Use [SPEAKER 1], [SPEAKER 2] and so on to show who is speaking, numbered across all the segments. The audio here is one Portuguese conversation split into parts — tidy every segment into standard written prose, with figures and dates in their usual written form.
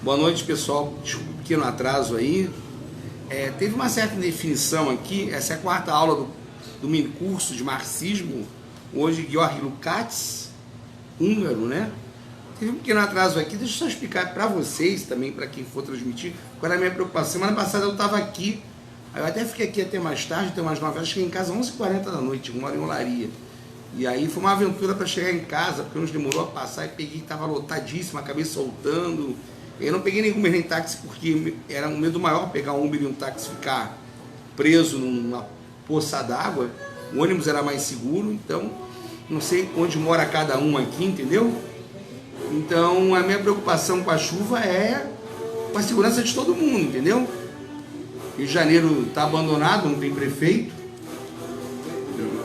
[SPEAKER 1] Boa noite, pessoal. Desculpa um pequeno atraso aí. Teve uma certa definição aqui. Essa é a quarta aula do mini curso de marxismo. Hoje, Georg Lukács, húngaro, né? Teve um pequeno atraso aqui. Deixa eu só explicar para vocês também, para quem for transmitir, qual era a minha preocupação. Semana passada eu estava aqui, aí eu até fiquei aqui até mais tarde, até umas 9 horas, cheguei em casa às 11h40 da noite, eu moro em Olaria. E aí foi uma aventura para chegar em casa, porque nos demorou a passar, e peguei, estava lotadíssimo, acabei soltando. Eu não peguei nenhum Uber nem táxi, porque era um medo maior pegar um Uber e um táxi ficar preso numa poça d'água. O ônibus era mais seguro, então não sei onde mora cada um aqui, entendeu? Então a minha preocupação com a chuva é com a segurança de todo mundo, entendeu? Rio de Janeiro está abandonado, não tem prefeito.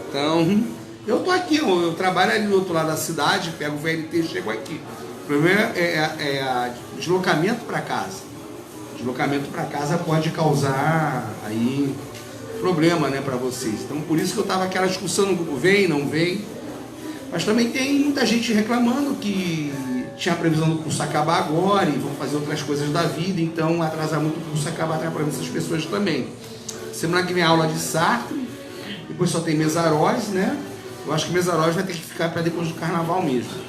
[SPEAKER 1] Então eu tô aqui, eu trabalho ali do outro lado da cidade, pego o VLT e chego aqui. O problema é deslocamento para casa. Deslocamento para casa pode causar aí problema, né, para vocês. Então por isso que eu estava aquela discussão no grupo, vem, não vem. Mas também tem muita gente reclamando que tinha a previsão do curso acabar agora e vão fazer outras coisas da vida, então atrasar muito o curso acaba atrapalhando essas pessoas também. Semana que vem a aula de Sartre, depois só tem Mesaroz, né? Eu acho que Mesaroz vai ter que ficar para depois do carnaval mesmo.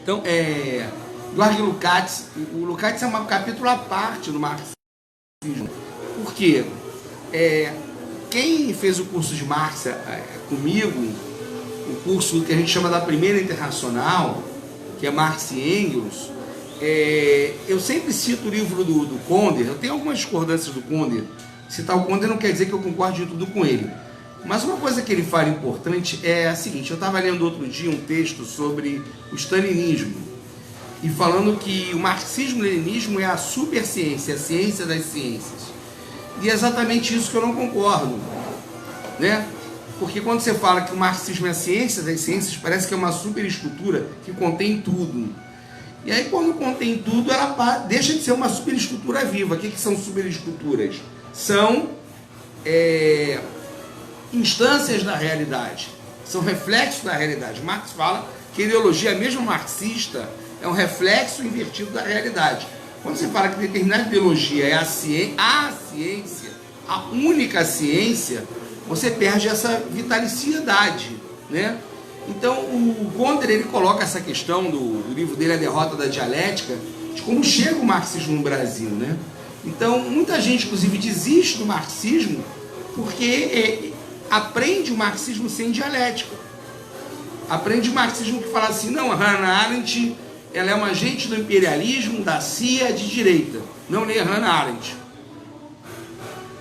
[SPEAKER 1] Então, Georg Lukács, o Lukács é um capítulo à parte do marxismo. Por quê? Quem fez o curso de Marx comigo, o curso que a gente chama da Primeira Internacional, que é Marx e Engels, eu sempre cito o livro do Konder. Eu tenho algumas discordâncias do Konder. Citar o Konder não quer dizer que eu concordo de tudo com ele. Mas uma coisa que ele fala importante é a seguinte: eu estava lendo outro dia um texto sobre o stalinismo e falando que o marxismo-leninismo é a superciência, a ciência das ciências. E é exatamente isso que eu não concordo, né? Porque quando você fala que o marxismo é a ciência das ciências, parece que é uma superestrutura que contém tudo. E aí quando contém tudo, ela deixa de ser uma superestrutura viva. O que são superestruturas? São instâncias da realidade, são reflexos da realidade. Marx fala que a ideologia, mesmo marxista, é um reflexo invertido da realidade. Quando você fala que determinada ideologia é a ciência, a única ciência, você perde essa vitaliciedade, né? Então o Konder, ele coloca essa questão do livro dele, A Derrota da Dialética, de como chega o marxismo no Brasil, né? Então muita gente, inclusive, desiste do marxismo porque aprende o marxismo sem dialética. Aprende o marxismo que fala assim: não, a Hannah Arendt, ela é uma agente do imperialismo, da CIA, de direita. Não leia Hannah Arendt.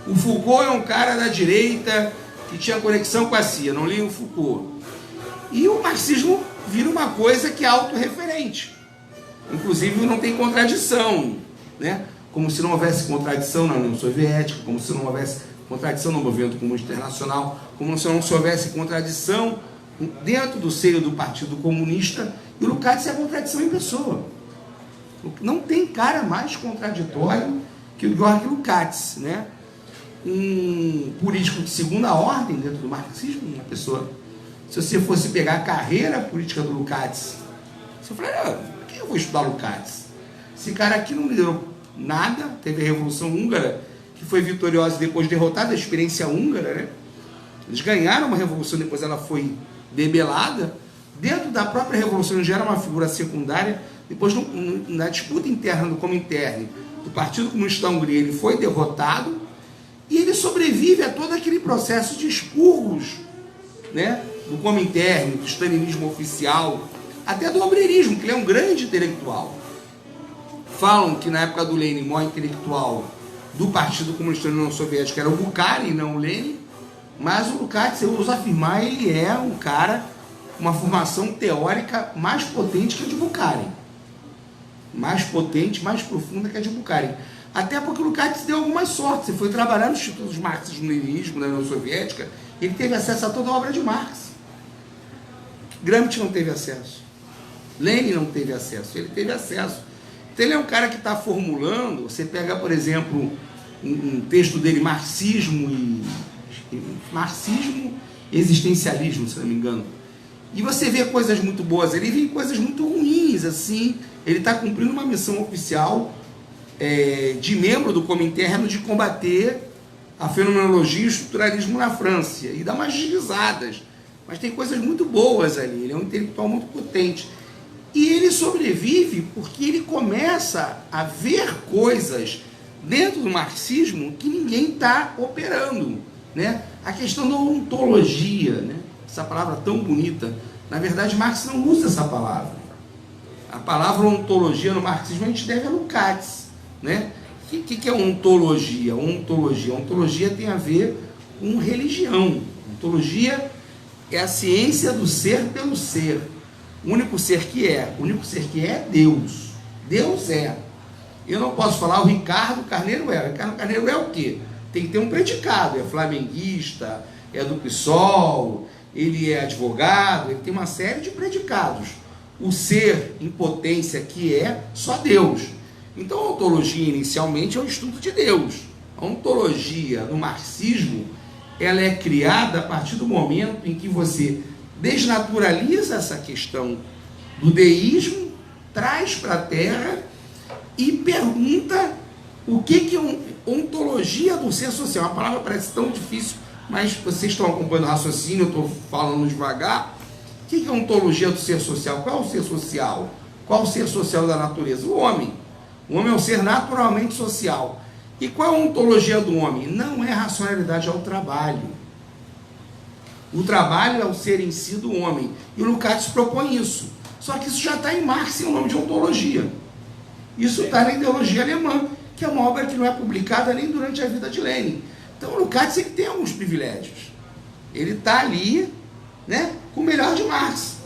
[SPEAKER 1] O Foucault é um cara da direita que tinha conexão com a CIA. Não leia o Foucault. E o marxismo vira uma coisa que é autorreferente. Inclusive não tem contradição, né? Como se não houvesse contradição na União Soviética, como se não houvesse contradição no movimento comunista internacional, como se não houvesse contradição dentro do seio do Partido Comunista. E o Lukács é a contradição em pessoa. Não tem cara mais contraditório que o Georg Lukács, né? Um político de segunda ordem dentro do marxismo, uma pessoa. Se você fosse pegar a carreira política do Lukács, você falaria: por que eu vou estudar Lukács? Esse cara aqui não liderou nada, teve a Revolução Húngara, que foi vitoriosa depois derrotada, a experiência húngara, né? Eles ganharam uma revolução, depois ela foi debelada. Dentro da própria revolução ele já era uma figura secundária. Depois, na disputa interna do Comintern, do Partido Comunista da Hungria, ele foi derrotado e ele sobrevive a todo aquele processo de expurgos, né? Do Comintern, do stalinismo oficial, até do obreirismo, que ele é um grande intelectual. Falam que na época do Lenin, o maior intelectual do Partido Comunista da União Soviética era o Bukharin, não o Lenin, mas o Lukács, eu ouso afirmar, ele é um cara com uma formação teórica mais potente que a de Bukharin. Mais potente, mais profunda que a de Bukharin. Até porque o Lukács deu algumas sortes. Ele foi trabalhar no Instituto de Marxismo-Leninismo da União Soviética, ele teve acesso a toda a obra de Marx. Gramsci não teve acesso. Lenin não teve acesso. Ele teve acesso. Então ele é um cara que está formulando. Você pega, por exemplo, um texto dele, Marxismo e Existencialismo, se não me engano. E você vê coisas muito boas, ele vê coisas muito ruins, assim, ele está cumprindo uma missão oficial de membro do Comintern de combater a fenomenologia e o estruturalismo na França, e dá umas deslizadas, mas tem coisas muito boas ali, ele é um intelectual muito potente. E ele sobrevive porque ele começa a ver coisas dentro do marxismo que ninguém está operando, né? A questão da ontologia, né? Essa palavra tão bonita, na verdade Marx não usa essa palavra. A palavra ontologia no marxismo a gente deve a Lukács, né? O que é ontologia? Ontologia tem a ver com religião. Ontologia é a ciência do ser pelo ser. O único ser que é Deus. Deus é. Eu não posso falar o Ricardo Carneiro é. O Ricardo Carneiro é o quê? Tem que ter um predicado. É flamenguista, é do PSOL, ele é advogado, ele tem uma série de predicados. O ser em potência que é só Deus. Então a ontologia inicialmente é o estudo de Deus. A ontologia no marxismo, ela é criada a partir do momento em que você desnaturaliza essa questão do deísmo, traz para a Terra e pergunta o que é ontologia do ser social. A palavra parece tão difícil, mas vocês estão acompanhando o raciocínio, eu estou falando devagar. O que é ontologia do ser social? Qual é o ser social? Qual é o ser social da natureza? O homem. O homem é um ser naturalmente social. E qual é a ontologia do homem? Não é racionalidade ao trabalho. O trabalho é o ser em si do homem. E o Lukács propõe isso. Só que isso já está em Marx em nome de ontologia. Isso está na ideologia alemã, que é uma obra que não é publicada nem durante a vida de Lenin. Então o Lukács ele tem alguns privilégios. Ele está ali, né, com o melhor de Marx.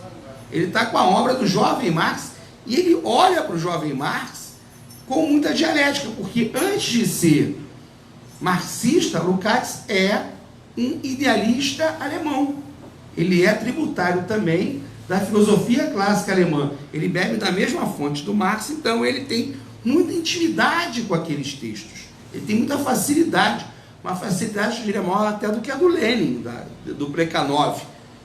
[SPEAKER 1] Ele está com a obra do jovem Marx e ele olha para o jovem Marx com muita dialética, porque antes de ser marxista, Lukács é um idealista alemão. Ele é tributário também da filosofia clássica alemã. Ele bebe da mesma fonte do Marx, então ele tem muita intimidade com aqueles textos. Ele tem muita facilidade, uma facilidade, eu diria, maior até do que a do Lenin, do Plekhanov.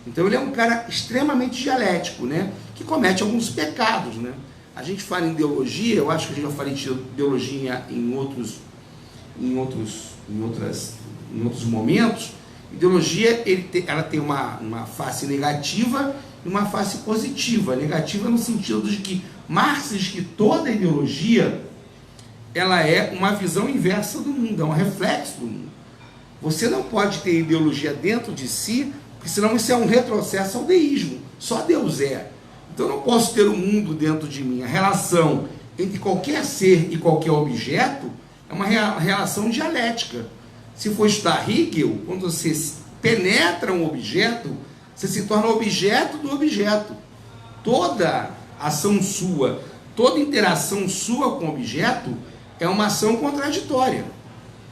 [SPEAKER 1] Então ele é um cara extremamente dialético, né? Que comete alguns pecados, né? A gente fala em ideologia, eu acho que a gente já falou de ideologia em outros momentos. Ideologia, ela tem uma face negativa e uma face positiva. Negativa no sentido de que Marx diz que toda ideologia ela é uma visão inversa do mundo, é um reflexo do mundo. Você não pode ter ideologia dentro de si, porque senão isso é um retrocesso ao deísmo. Só Deus é. Então eu não posso ter o mundo dentro de mim. A relação entre qualquer ser e qualquer objeto é uma relação dialética. Se for estudar Hegel, quando você penetra um objeto, você se torna objeto do objeto. Toda ação sua, toda interação sua com o objeto é uma ação contraditória.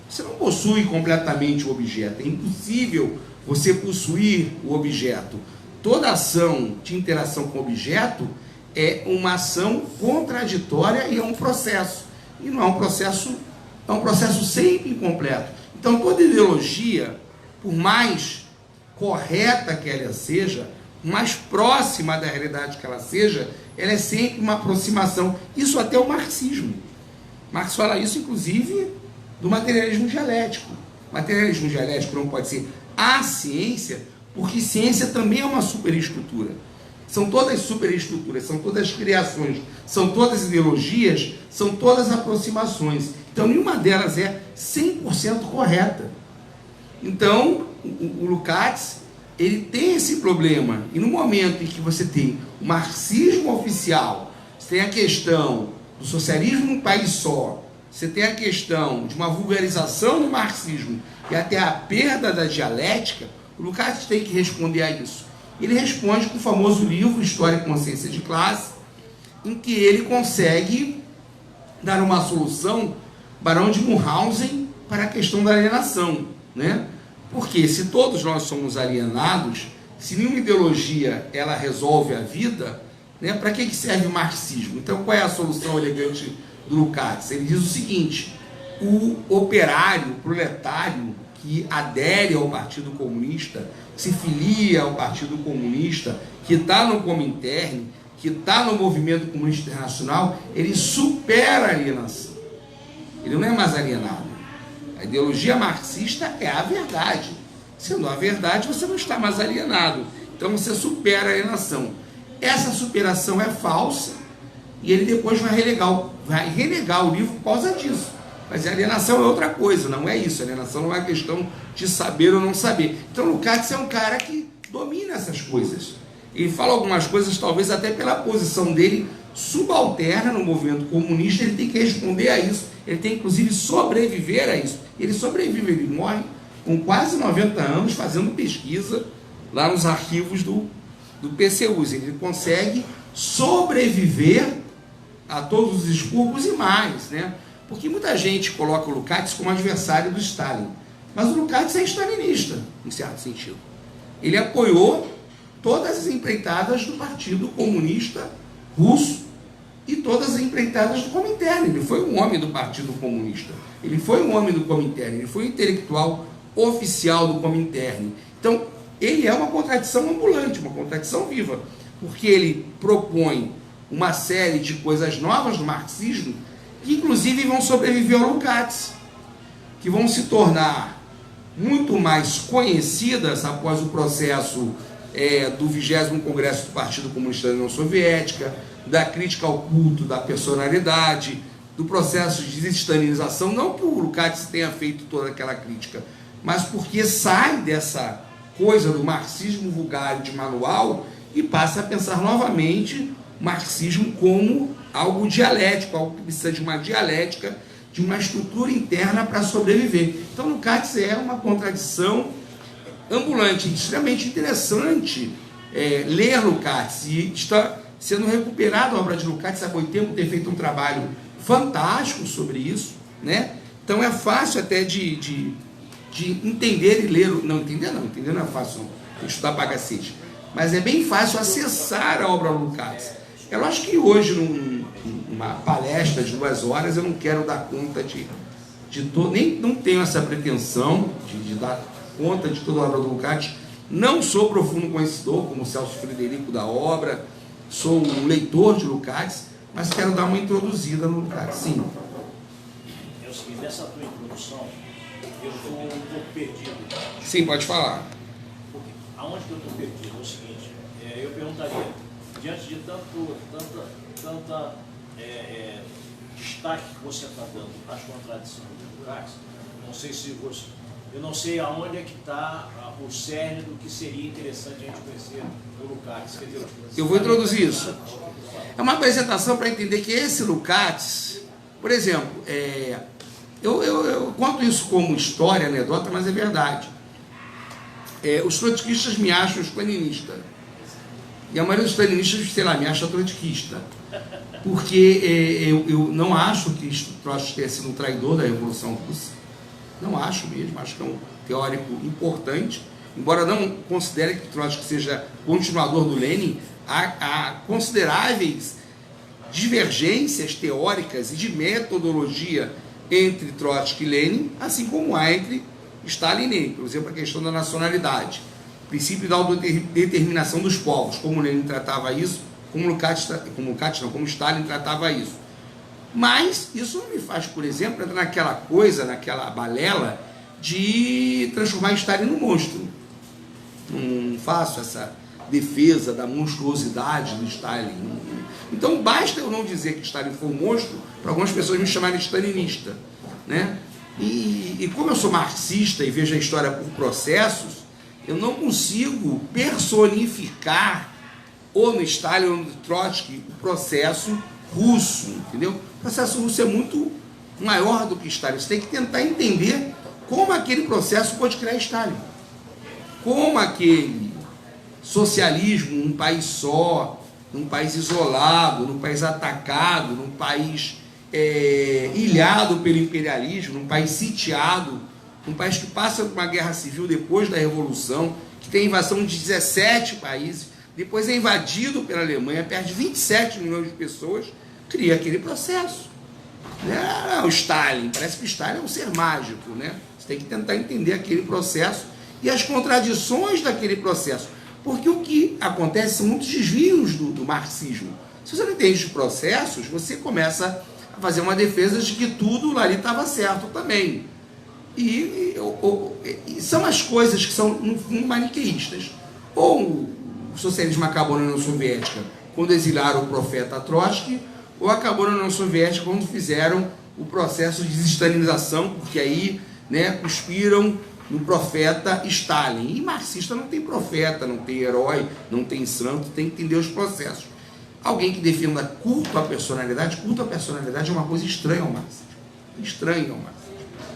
[SPEAKER 1] Você não possui completamente o objeto, é impossível você possuir o objeto. Toda ação de interação com o objeto é uma ação contraditória e é um processo. E não é um processo sempre incompleto. Então toda ideologia, por mais correta que ela seja, mais próxima da realidade que ela seja, ela é sempre uma aproximação. Isso até o marxismo. Marx fala isso, inclusive, do materialismo dialético. O materialismo dialético não pode ser a ciência, porque ciência também é uma superestrutura. São todas superestruturas, são todas criações, são todas ideologias, são todas aproximações. Então, nenhuma delas é 100% correta. Então, o Lukács, ele tem esse problema. E no momento em que você tem o marxismo oficial, você tem a questão do socialismo num país só, você tem a questão de uma vulgarização do marxismo e até a perda da dialética, o Lukács tem que responder a isso. Ele responde com o famoso livro História e Consciência de Classe, em que ele consegue dar uma solução, Barão de Munchausen, para a questão da alienação, né? Porque se todos nós somos alienados, se nenhuma ideologia ela resolve a vida, né, para que serve o marxismo? Então qual é a solução elegante do Lukács? Ele diz o seguinte: o operário, o proletário que adere ao Partido Comunista, se filia ao Partido Comunista, que está no Comintern, que está no movimento comunista internacional, ele supera a alienação. Ele não é mais alienado. A ideologia marxista é a verdade. Sendo a verdade, você não está mais alienado. Então você supera a alienação. Essa superação é falsa e ele depois vai renegar o livro por causa disso. Mas a alienação é outra coisa, não é isso. A alienação não é questão de saber ou não saber. Então Lukács é um cara que domina essas coisas. Ele fala algumas coisas, talvez até pela posição dele subalterna no movimento comunista, ele tem que responder a isso. Ele tem, inclusive, sobreviver a isso. Ele sobrevive, ele morre com quase 90 anos fazendo pesquisa lá nos arquivos do PCU. Ele consegue sobreviver a todos os expurgos e mais, né? Porque muita gente coloca o Lukács como adversário do Stalin. Mas o Lukács é stalinista, em certo sentido. Ele apoiou todas as empreitadas do Partido Comunista Russo e todas as empreitadas do Comintern. Ele foi um homem do Partido Comunista. Ele foi um homem do Comintern. Ele foi um intelectual oficial do Comintern. Então, ele é uma contradição ambulante, uma contradição viva, porque ele propõe uma série de coisas novas do marxismo que, inclusive, vão sobreviver ao Lukács, que vão se tornar muito mais conhecidas após o processo do 20º Congresso do Partido Comunista da União Soviética, da crítica ao culto da personalidade, do processo de desestalinização, não que o Lukács tenha feito toda aquela crítica, mas porque sai dessa coisa do marxismo vulgar de manual e passa a pensar novamente o marxismo como algo dialético, algo que precisa de uma dialética, de uma estrutura interna para sobreviver. Então, Lukács é uma contradição ambulante, extremamente interessante ler Lukács, e está sendo recuperada a obra de Lukács. Há muito tempo tem feito um trabalho fantástico sobre isso, né? Então é fácil até de entender e ler, entender não é fácil, não. Tem que estudar pra cacete, mas é bem fácil acessar a obra Lukács. Eu acho que hoje, numa palestra de 2 horas, eu não quero dar conta de todo, nem não tenho essa pretensão de dar conta de toda a obra do Lukács. Não sou profundo conhecedor, como o Celso Frederico, da obra, sou um leitor de Lukács, mas quero dar uma introduzida no Lukács, sim.
[SPEAKER 2] É o seguinte, nessa tua introdução, eu estou um pouco perdido.
[SPEAKER 1] Sim, pode falar.
[SPEAKER 2] Aonde que eu estou perdido? É o seguinte, eu perguntaria, diante de tanta destaque que você está dando às contradições do Lukács, eu não sei aonde é que está o cerne do que seria interessante a gente conhecer o Lukács.
[SPEAKER 1] Eu vou introduzir isso. É uma apresentação para entender que esse Lukács, por exemplo, eu conto isso como história, anedota, mas é verdade. Os trotskistas me acham stalinista. E a maioria dos stalinistas, sei lá, me acha trotskista. Porque eu não acho que Trotsky tenha sido um traidor da Revolução Russa. Não acho mesmo, acho que é um teórico importante. Embora não considere que Trotsky seja continuador do Lenin, há consideráveis divergências teóricas e de metodologia entre Trotsky e Lenin, assim como há entre Stalin e Lenin. Por exemplo, a questão da nacionalidade, o princípio da autodeterminação dos povos, como Lenin tratava isso, como Stalin tratava isso. Mas isso não me faz, por exemplo, entrar naquela balela de transformar Stalin num monstro. Não faço essa defesa da monstruosidade do Stalin. Então basta eu não dizer que Stalin foi um monstro para algumas pessoas me chamarem de stalinista, né? E como eu sou marxista e vejo a história por processos, eu não consigo personificar ou no Stalin ou no Trotsky o processo russo, entendeu? O processo russo é muito maior do que Stalin. Você tem que tentar entender como aquele processo pode criar Stalin. Como aquele socialismo num país só, num país isolado, num país atacado, num país ilhado pelo imperialismo, num país sitiado, num país que passa por uma guerra civil depois da Revolução, que tem invasão de 17 países, depois é invadido pela Alemanha, perde 27 milhões de pessoas, cria aquele processo. O Stalin, parece que o Stalin é um ser mágico, né? Você tem que tentar entender aquele processo e as contradições daquele processo. Porque o que acontece são muitos desvios do marxismo. Se você não entende os processos, você começa a fazer uma defesa de que tudo ali estava certo também. E são as coisas que são, no fundo, maniqueístas. Ou o socialismo acabou na União Soviética quando exilaram o profeta Trotsky, ou acabou na União Soviética quando fizeram o processo de desestalinização, porque aí, né, cuspiram no profeta Stalin. E marxista não tem profeta, não tem herói, não tem santo, tem que entender os processos. Alguém que defenda culto à personalidade é uma coisa estranha ao marxismo. Estranha ao marxismo.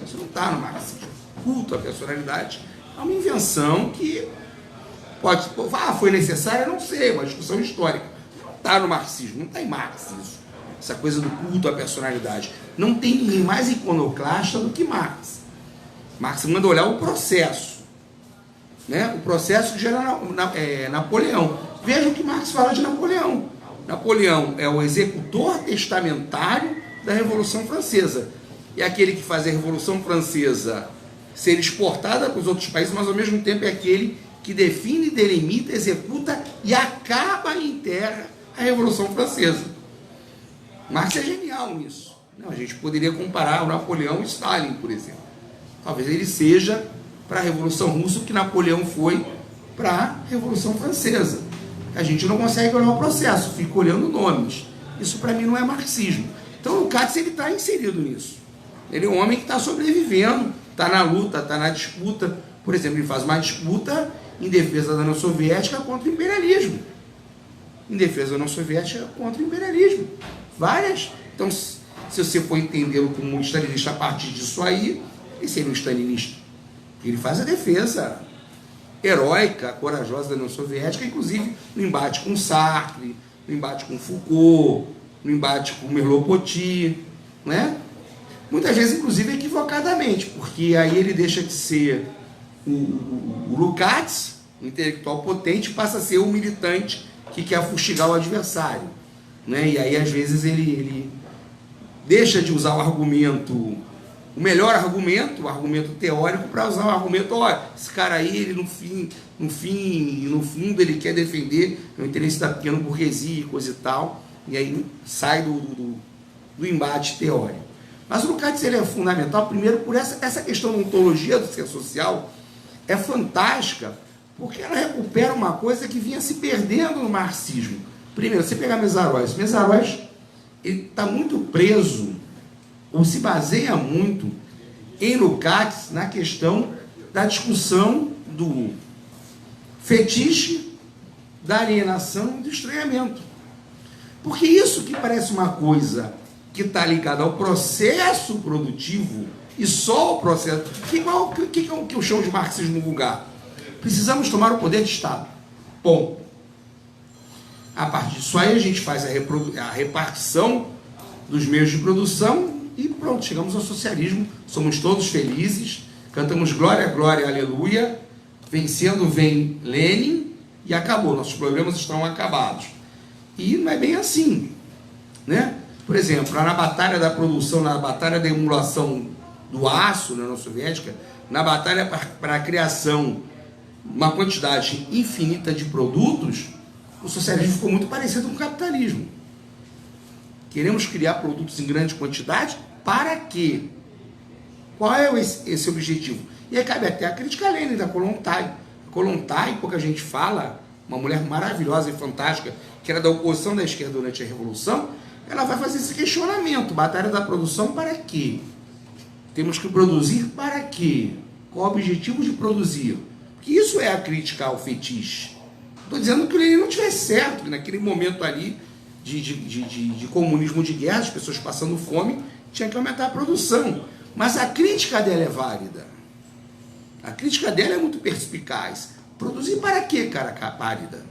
[SPEAKER 1] Isso não está no marxismo. Culto à personalidade é uma invenção que pode... foi necessária? Não sei, uma discussão histórica. Não está no marxismo, não está em Marx isso. Essa coisa do culto à personalidade. Não tem ninguém mais iconoclasta do que Marx. Marx manda olhar o processo. Né? O processo que gera Napoleão. Veja o que Marx fala de Napoleão. Napoleão é o executor testamentário da Revolução Francesa. É aquele que faz a Revolução Francesa ser exportada para os outros países, mas ao mesmo tempo é aquele que define, delimita, executa e acaba em terra a Revolução Francesa. Marx é genial nisso. Não, a gente poderia comparar o Napoleão e Stalin, por exemplo. Talvez ele seja para a Revolução Russa o que Napoleão foi para a Revolução Francesa. A gente não consegue olhar o processo, fica olhando nomes. Isso para mim não é marxismo. Então o Lukács está inserido nisso. Ele é um homem que está sobrevivendo, está na luta, está na disputa. Por exemplo, ele faz uma disputa em defesa da União Soviética contra o imperialismo. Em defesa da União Soviética contra o imperialismo. Várias. Então, se você for entendê-lo como um stalinista a partir disso aí, ele seria um stalinista. Ele faz a defesa heróica, corajosa da União Soviética, inclusive no embate com Sartre, no embate com Foucault, no embate com Merleau-Ponty, né? Muitas vezes, inclusive, equivocadamente, porque aí ele deixa de ser o Lukács, o intelectual potente, passa a ser o militante que quer fustigar o adversário, né? E aí, às vezes, ele deixa de usar o argumento, o melhor argumento, o argumento teórico, para usar o argumento, olha, esse cara aí, ele no fundo, ele quer defender o interesse da pequena burguesia e coisa e tal, e aí sai do embate teórico. Mas o Lukács, ele é fundamental, primeiro, por essa questão da ontologia do ser social é fantástica, porque ela recupera uma coisa que vinha se perdendo no marxismo. Primeiro, você pegar Mészáros ele está muito preso, ou se baseia muito, em Lukács, na questão da discussão do fetiche, da alienação e do estranhamento. Porque isso que parece uma coisa que está ligada ao processo produtivo, e só o processo... que é o que eu chamo de marxismo vulgar? Precisamos tomar o poder de Estado. Bom, a partir disso aí a gente faz a repartição dos meios de produção e pronto, chegamos ao socialismo, somos todos felizes, cantamos glória, glória, aleluia, vencendo vem Lenin e acabou, nossos problemas estão acabados. E não é bem assim, né? Por exemplo, na batalha da produção, na batalha da emulação do aço na União Soviética, na batalha para a criação de uma quantidade infinita de produtos, o socialismo ficou muito parecido com o capitalismo. Queremos criar produtos em grande quantidade, para quê? Qual é esse objetivo? E aí cabe até a crítica a Lenin, da Kollontai. A Kollontai, pouca gente fala, uma mulher maravilhosa e fantástica, que era da oposição da esquerda durante a Revolução, ela vai fazer esse questionamento. Batalha da produção para quê? Temos que produzir para quê? Qual o objetivo de produzir? Porque isso é a crítica ao fetiche. Estou dizendo que o Lenin não tivesse certo, que naquele momento ali de comunismo de guerra, as pessoas passando fome, tinha que aumentar a produção. Mas a crítica dela é válida. A crítica dela é muito perspicaz. Produzir para quê, cara pálida?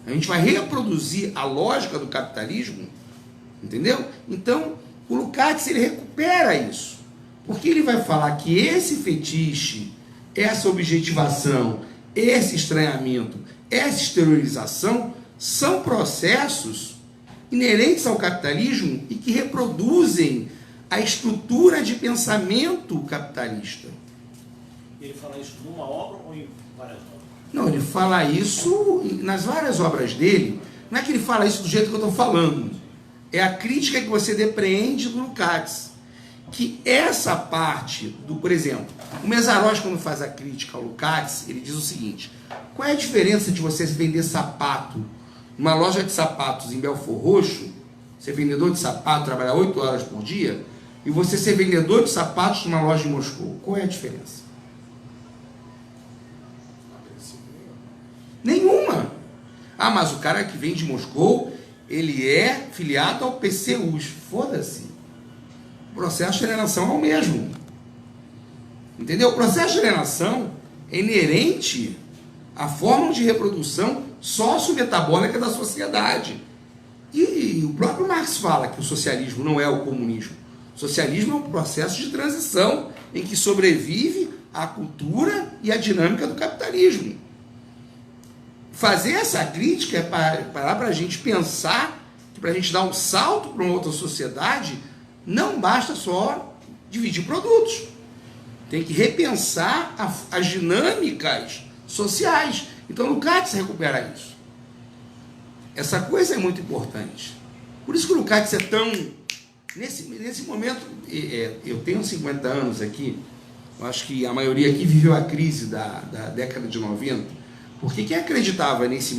[SPEAKER 1] A gente vai reproduzir a lógica do capitalismo, entendeu? Então, o Lukács, ele recupera isso. Porque ele vai falar que esse fetiche, essa objetivação, esse estranhamento, essa exteriorização são processos inerentes ao capitalismo e que reproduzem a estrutura de pensamento capitalista.
[SPEAKER 2] Ele fala isso numa obra ou em várias obras?
[SPEAKER 1] Não, ele fala isso nas várias obras dele. Não é que ele fala isso do jeito que eu estou falando. É a crítica que você depreende do Lukács. Que essa parte do, por exemplo, o Mészáros, quando faz a crítica ao Lukács, ele diz o seguinte: qual é a diferença de você vender sapato numa loja de sapatos em Belfort Roxo, ser vendedor de sapato, trabalhar 8 horas por dia, e você ser vendedor de sapatos numa loja em Moscou? Qual é a diferença? Nenhuma. Ah, mas o cara que vem de Moscou, ele é filiado ao PCUs. Foda-se. O processo de alienação é o mesmo. Entendeu? O processo de alienação é inerente à forma de reprodução sociometabólica da sociedade. E o próprio Marx fala que o socialismo não é o comunismo. O socialismo é um processo de transição em que sobrevive a cultura e a dinâmica do capitalismo. Fazer essa crítica é parar para a gente pensar que para a gente dar um salto para uma outra sociedade, não basta só dividir produtos. Tem que repensar as dinâmicas sociais. Então, o Lukács recupera isso. Essa coisa é muito importante. Por isso que o Lukács é tão... Nesse momento, eu tenho 50 anos aqui, eu acho que a maioria aqui viveu a crise da década de 90, porque quem acreditava nesse...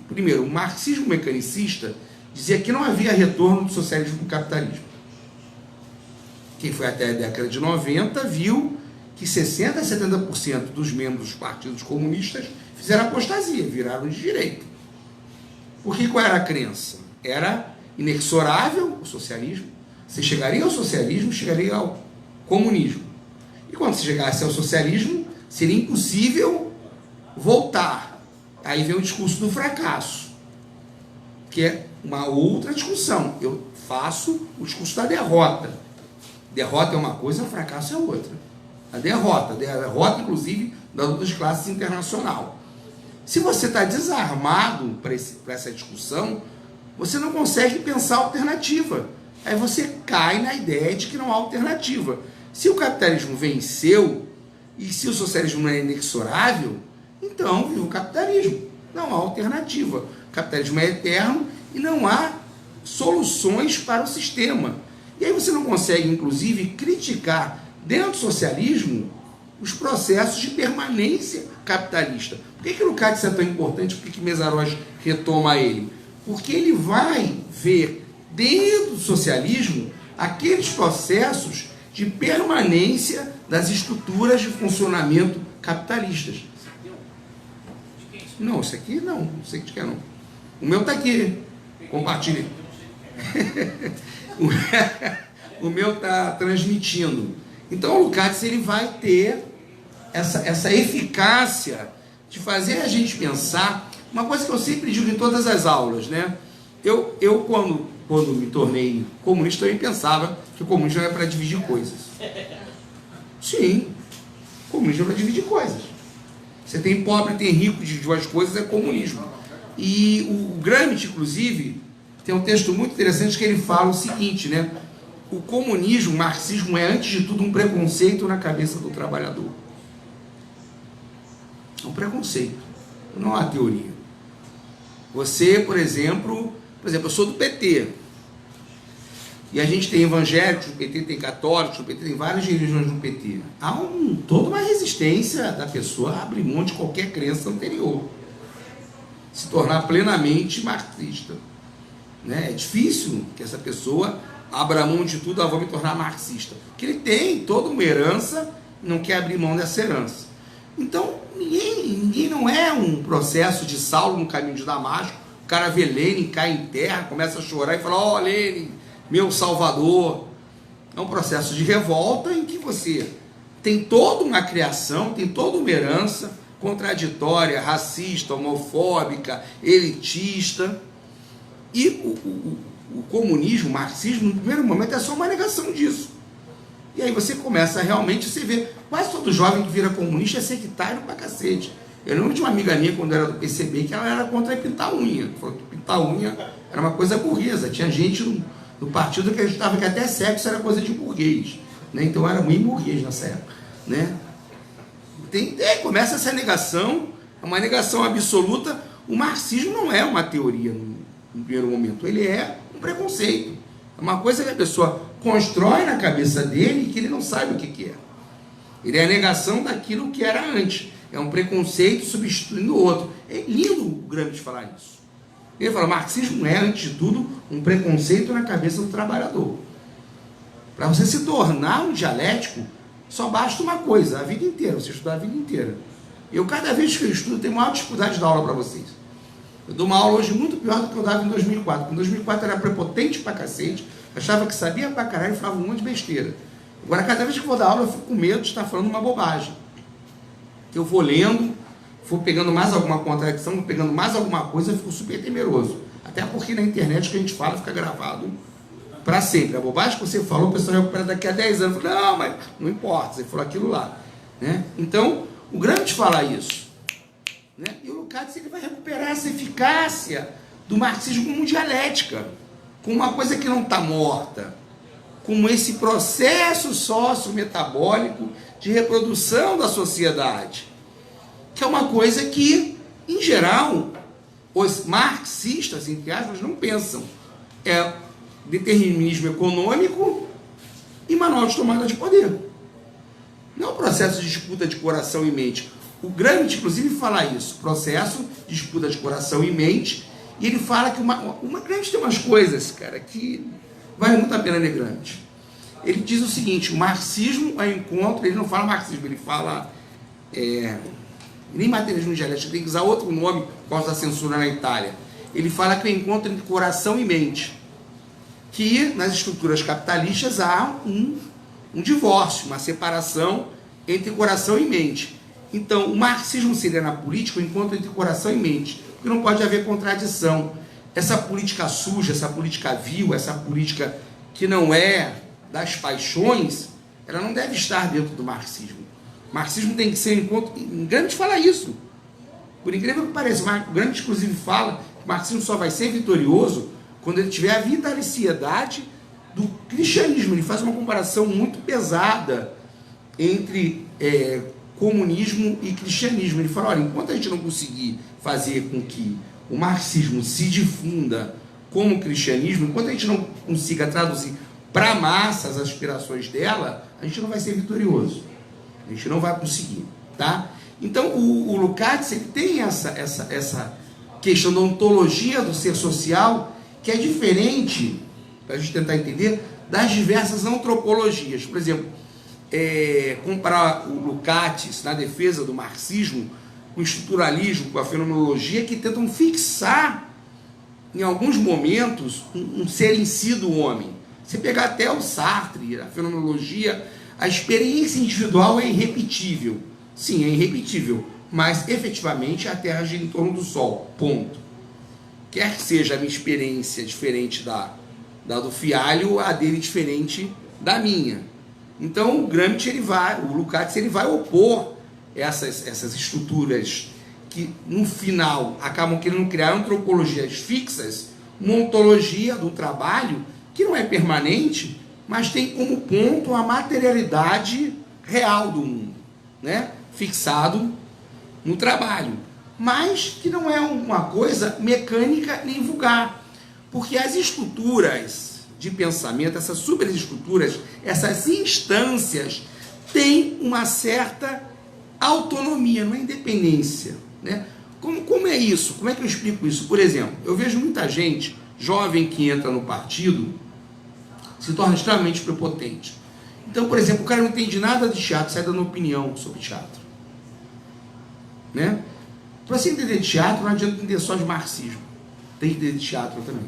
[SPEAKER 1] Primeiro, o marxismo mecanicista dizia que não havia retorno do socialismo para o capitalismo. Quem foi até a década de 90 viu que 60% a 70% dos membros dos partidos comunistas fizeram apostasia, viraram de direita. Porque qual era a crença? Era inexorável o socialismo. Você chegaria ao socialismo, chegaria ao comunismo. E quando você chegasse ao socialismo, seria impossível voltar. Aí vem o discurso do fracasso, que é uma outra discussão. Eu faço o discurso da derrota. Derrota é uma coisa, fracasso é outra. A derrota, inclusive, da luta de classes internacional. Se você está desarmado para essa discussão, você não consegue pensar alternativa. Aí você cai na ideia de que não há alternativa. Se o capitalismo venceu, e se o socialismo não é inexorável, então vive o capitalismo. Não há alternativa. O capitalismo é eterno e não há soluções para o sistema. E aí você não consegue, inclusive, criticar dentro do socialismo os processos de permanência capitalista. Por que o Lukács é tão importante? Por que Mészáros retoma ele? Porque ele vai ver dentro do socialismo aqueles processos de permanência das estruturas de funcionamento capitalistas. Não, isso aqui não sei o que é não. O meu está aqui. Compartilhe. O meu está transmitindo. Então o Lukács ele vai ter essa eficácia de fazer a gente pensar. Uma coisa que eu sempre digo em todas as aulas, né? Eu quando me tornei comunista, também pensava que o comunismo era para dividir coisas. Sim, o comunismo é para dividir coisas. Você tem pobre, tem rico, dividir as coisas, é comunismo. E o Gramsci, inclusive, tem um texto muito interessante que ele fala o seguinte, né? O comunismo, o marxismo é, antes de tudo, um preconceito na cabeça do trabalhador. É um preconceito, não há teoria. Você, por exemplo, eu sou do PT. E a gente tem evangélicos no PT, tem católicos no PT, tem várias religiões no PT. Há toda uma resistência da pessoa a abrir mão de qualquer crença anterior. Se tornar plenamente marxista. Né? É difícil que essa pessoa abra mão de tudo, vou me tornar marxista. Porque ele tem toda uma herança e não quer abrir mão dessa herança. Então, ninguém não é um processo de Saulo no caminho de Damasco. O cara vê Lênin, cai em terra, começa a chorar e fala: ó, Lênin, meu salvador. É um processo de revolta em que você tem toda uma criação, tem toda uma herança contraditória, racista, homofóbica, elitista. E o comunismo, o marxismo, no primeiro momento é só uma negação disso. E aí você começa realmente, você vê, quase todo jovem que vira comunista é sectário pra cacete. Eu lembro de uma amiga minha, quando era do PCB, que ela era contra pintar unha. Falou que pintar unha era uma coisa burguesa. Tinha gente no partido que acreditava que até sexo era coisa de burguês. Né? Então era muito burguês nessa época. Né? Começa essa negação, É uma negação absoluta. O marxismo não é uma teoria no primeiro momento, ele é um preconceito. É uma coisa que a pessoa constrói na cabeça dele e que ele não sabe o que é. Ele é a negação daquilo que era antes. É um preconceito substituindo o outro. É lindo o Gramsci falar isso. Ele fala, marxismo é, antes de tudo, um preconceito na cabeça do trabalhador. Para você se tornar um dialético, só basta uma coisa, a vida inteira, você estudar a vida inteira. Eu, cada vez que eu estudo, tenho maior dificuldade de dar aula para vocês. Eu dou uma aula hoje muito pior do que eu dava em 2004. Em 2004 eu era prepotente pra cacete, achava que sabia pra caralho e falava um monte de besteira. Agora, cada vez que eu vou dar aula, eu fico com medo de estar falando uma bobagem. Eu vou lendo, vou pegando mais alguma contradição, vou pegando mais alguma coisa, eu fico super temeroso. Até porque na internet o que a gente fala fica gravado para sempre. A bobagem que você falou, o pessoal recupera daqui a 10 anos. Fala, não, mas não importa, você falou aquilo lá. Né? Então, o Gramsci fala isso. Né? E o Lukács, ele vai recuperar essa eficácia do marxismo como dialética, como uma coisa que não está morta, como esse processo sociometabólico de reprodução da sociedade, que é uma coisa que, em geral, os marxistas, entre aspas, não pensam. É determinismo econômico e manual de tomada de poder. Não é um processo de disputa de coração e mente. O Gramsci, inclusive, fala isso, processo de disputa de coração e mente, e ele fala que Gramsci tem umas coisas, cara, que vale muito a pena ler Gramsci. Ele diz o seguinte, o marxismo é encontro, ele não fala marxismo, ele fala nem materialismo dialético, tem que usar outro nome por causa da censura na Itália. Ele fala que é o encontro entre coração e mente, que nas estruturas capitalistas há um divórcio, uma separação entre coração e mente. Então, o marxismo seria na política o encontro entre coração e mente, porque não pode haver contradição. Essa política suja, essa política vil, essa política que não é das paixões, ela não deve estar dentro do marxismo. O marxismo tem que ser um encontro... O Gramsci fala isso. Por incrível que pareça, o Gramsci, inclusive, fala que o marxismo só vai ser vitorioso quando ele tiver a vitaliciedade do cristianismo. Ele faz uma comparação muito pesada entre comunismo e cristianismo. Ele fala, olha, enquanto a gente não conseguir fazer com que o marxismo se difunda como cristianismo, enquanto a gente não consiga traduzir para a massa as aspirações dela, a gente não vai ser vitorioso. A gente não vai conseguir, tá? Então, o Lukács, ele tem essa questão da ontologia do ser social, que é diferente, para a gente tentar entender, das diversas antropologias. Por exemplo, comparar o Lukács na defesa do marxismo com o estruturalismo, com a fenomenologia, que tentam fixar, em alguns momentos, um ser em si do homem. Você pegar até o Sartre, a fenomenologia, a experiência individual é irrepetível. Sim, é irrepetível, mas efetivamente a Terra gira em torno do Sol, ponto. Quer que seja a minha experiência diferente da do Fialho, a dele diferente da minha. Então o Gramsci, o Lukács, ele vai opor essas estruturas que no final acabam querendo criar antropologias fixas, uma ontologia do trabalho que não é permanente, mas tem como ponto a materialidade real do mundo, né? Fixado no trabalho, mas que não é uma coisa mecânica nem vulgar, porque as estruturas de pensamento, essas superestruturas, essas instâncias têm uma certa autonomia, não é independência, né? Como é isso? Como é que eu explico isso? Por exemplo, eu vejo muita gente jovem que entra no partido se torna extremamente prepotente. Então, por exemplo, o cara não entende nada de teatro, sai dando opinião sobre teatro, né? Para você entender de teatro, não adianta entender só de marxismo, tem que entender de teatro também.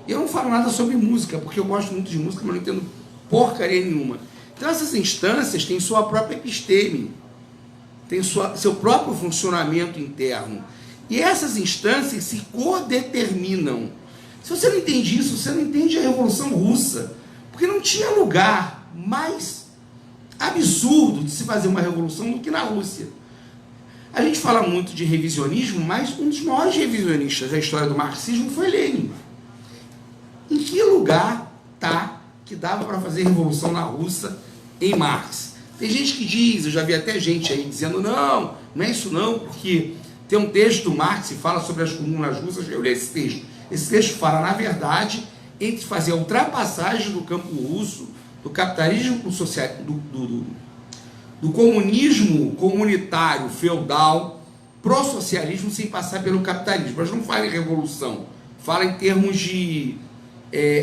[SPEAKER 1] Eu não falo nada sobre música, porque eu gosto muito de música, mas não entendo porcaria nenhuma. Então essas instâncias têm sua própria episteme, têm seu próprio funcionamento interno. E essas instâncias se codeterminam. Se você não entende isso, você não entende a Revolução Russa, porque não tinha lugar mais absurdo de se fazer uma revolução do que na Rússia. A gente fala muito de revisionismo, mas um dos maiores revisionistas da história do marxismo foi Lenin. Em que lugar tá que dava para fazer revolução na Rússia em Marx? Tem gente que diz, eu já vi até gente aí dizendo, não é isso não, porque tem um texto do Marx que fala sobre as comunas russas, eu li esse texto. Esse texto fala, na verdade, entre fazer a ultrapassagem do campo russo, do capitalismo com social, do comunismo comunitário feudal pro socialismo sem passar pelo capitalismo. Mas não fala em revolução, fala em termos de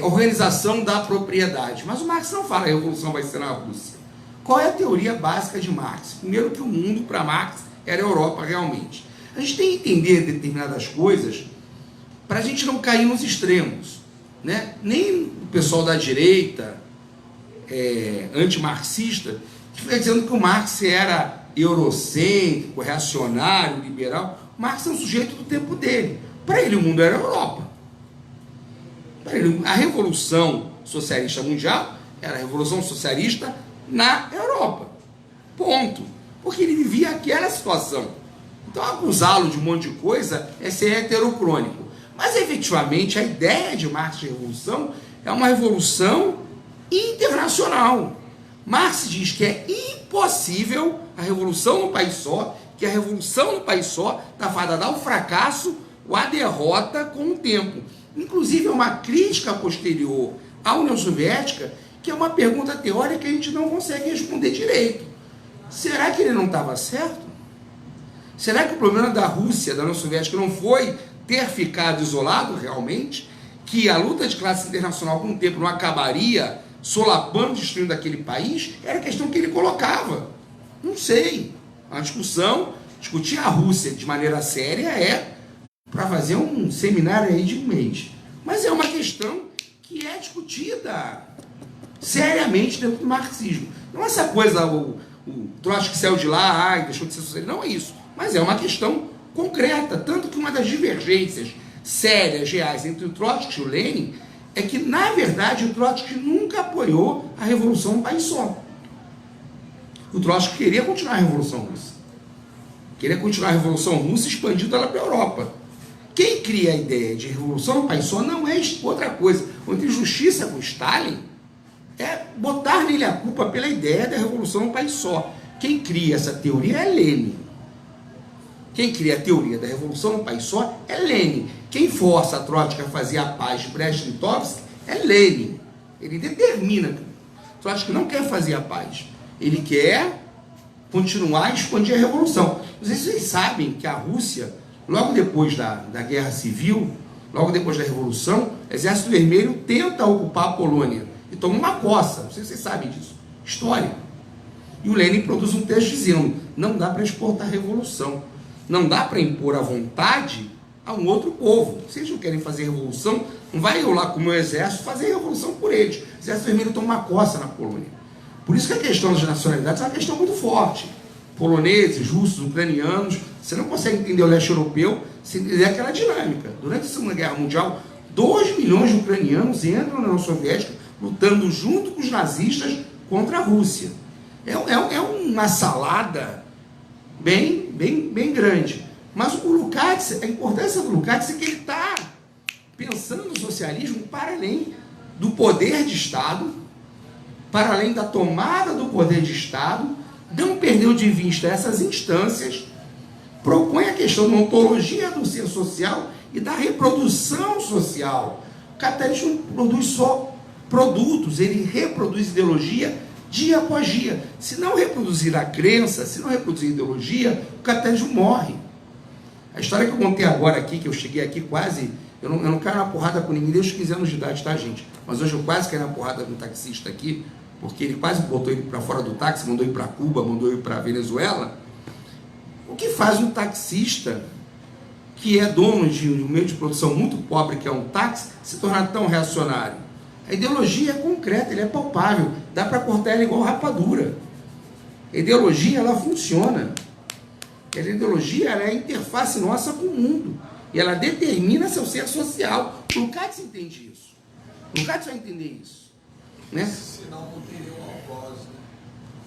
[SPEAKER 1] organização da propriedade. Mas o Marx não fala que a revolução vai ser na Rússia. Qual é a teoria básica de Marx? Primeiro que o mundo, para Marx, era a Europa realmente. A gente tem que entender determinadas coisas para a gente não cair nos extremos, né? Nem o pessoal da direita antimarxista que fica dizendo que o Marx era eurocêntrico, reacionário, liberal. O Marx é um sujeito do tempo dele. Para ele o mundo era a Europa. Para ele, a Revolução Socialista Mundial era a Revolução Socialista na Europa. Ponto. Porque ele vivia aquela situação. Então acusá-lo de um monte de coisa é ser heterocrônico. Mas efetivamente a ideia de Marx de revolução é uma revolução internacional. Marx diz que é impossível a revolução no país só, que a revolução no país só está fadada a dar o fracasso ou a derrota com o tempo. Inclusive é uma crítica posterior à União Soviética, que é uma pergunta teórica que a gente não consegue responder direito. Será que ele não estava certo? Será que o problema da Rússia, da União Soviética, não foi ter ficado isolado realmente? Que a luta de classe internacional com o tempo não acabaria solapando, destruindo aquele país? Era a questão que ele colocava. Não sei. A discussão, discutir a Rússia de maneira séria para fazer um seminário aí de um mês. Mas é uma questão que é discutida seriamente dentro do marxismo. Não é essa coisa, o Trotsky saiu de lá, deixou de ser socialista, não é isso. Mas é uma questão concreta, tanto que uma das divergências sérias, reais, entre o Trotsky e o Lenin, é que, na verdade, o Trotsky nunca apoiou a Revolução no país só. O Trotsky queria continuar a Revolução Russa. Queria continuar a Revolução Russa expandindo ela para a Europa. Quem cria a ideia de Revolução no país só não é outra coisa. Entre justiça com Stalin é botar nele a culpa pela ideia da Revolução no país só. Quem cria essa teoria é Lenin. Quem cria a teoria da Revolução no país só é Lenin. Quem força a Trotsky a fazer a paz de Brest-Litovsk é Lenin. Ele determina. Trotsky não quer fazer a paz. Ele quer continuar a expandir a Revolução. Não sei se vocês sabem que a Rússia, logo depois da Guerra Civil, logo depois da Revolução, o Exército Vermelho tenta ocupar a Polônia e toma uma coça. Não sei se vocês sabem disso. História. E o Lenin produz um texto dizendo: não dá para exportar a Revolução. Não dá para impor a vontade a um outro povo. Se eles não querem fazer revolução, não vai eu lá com o meu exército fazer revolução por eles. O Exército Vermelho toma uma coça na Polônia. Por isso que a questão das nacionalidades é uma questão muito forte. Poloneses, russos, ucranianos, você não consegue entender o leste europeu sem entender aquela dinâmica. Durante a Segunda Guerra Mundial, 2 milhões de ucranianos entram na União Soviética lutando junto com os nazistas contra a Rússia. É uma salada bem grande. Mas o Lukács, a importância do Lukács é que ele está pensando no socialismo para além do poder de Estado, para além da tomada do poder de Estado, não perdeu de vista essas instâncias, propõe a questão da ontologia do ser social e da reprodução social. O capitalismo produz só produtos, ele reproduz ideologia dia após dia. Se não reproduzir a crença, se não reproduzir a ideologia, o capitalismo morre. A história que eu contei agora aqui, que eu cheguei aqui quase... Eu não caio na porrada com ninguém desde os 15 anos de idade, tá, gente? Mas hoje eu quase caí na porrada com um taxista aqui, porque ele quase botou ele para fora do táxi, mandou ir para Cuba, mandou ir para Venezuela. O que faz um taxista, que é dono de um meio de produção muito pobre, que é um táxi, se tornar tão reacionário? A ideologia é concreta, ele é palpável, dá para cortar ela igual rapadura. A ideologia, ela funciona. A ideologia, ela é a interface nossa com o mundo. E ela determina seu ser social. O Lukács entende isso. O Lukács vai entender isso. Né?
[SPEAKER 3] Senão não teria um algoz, né?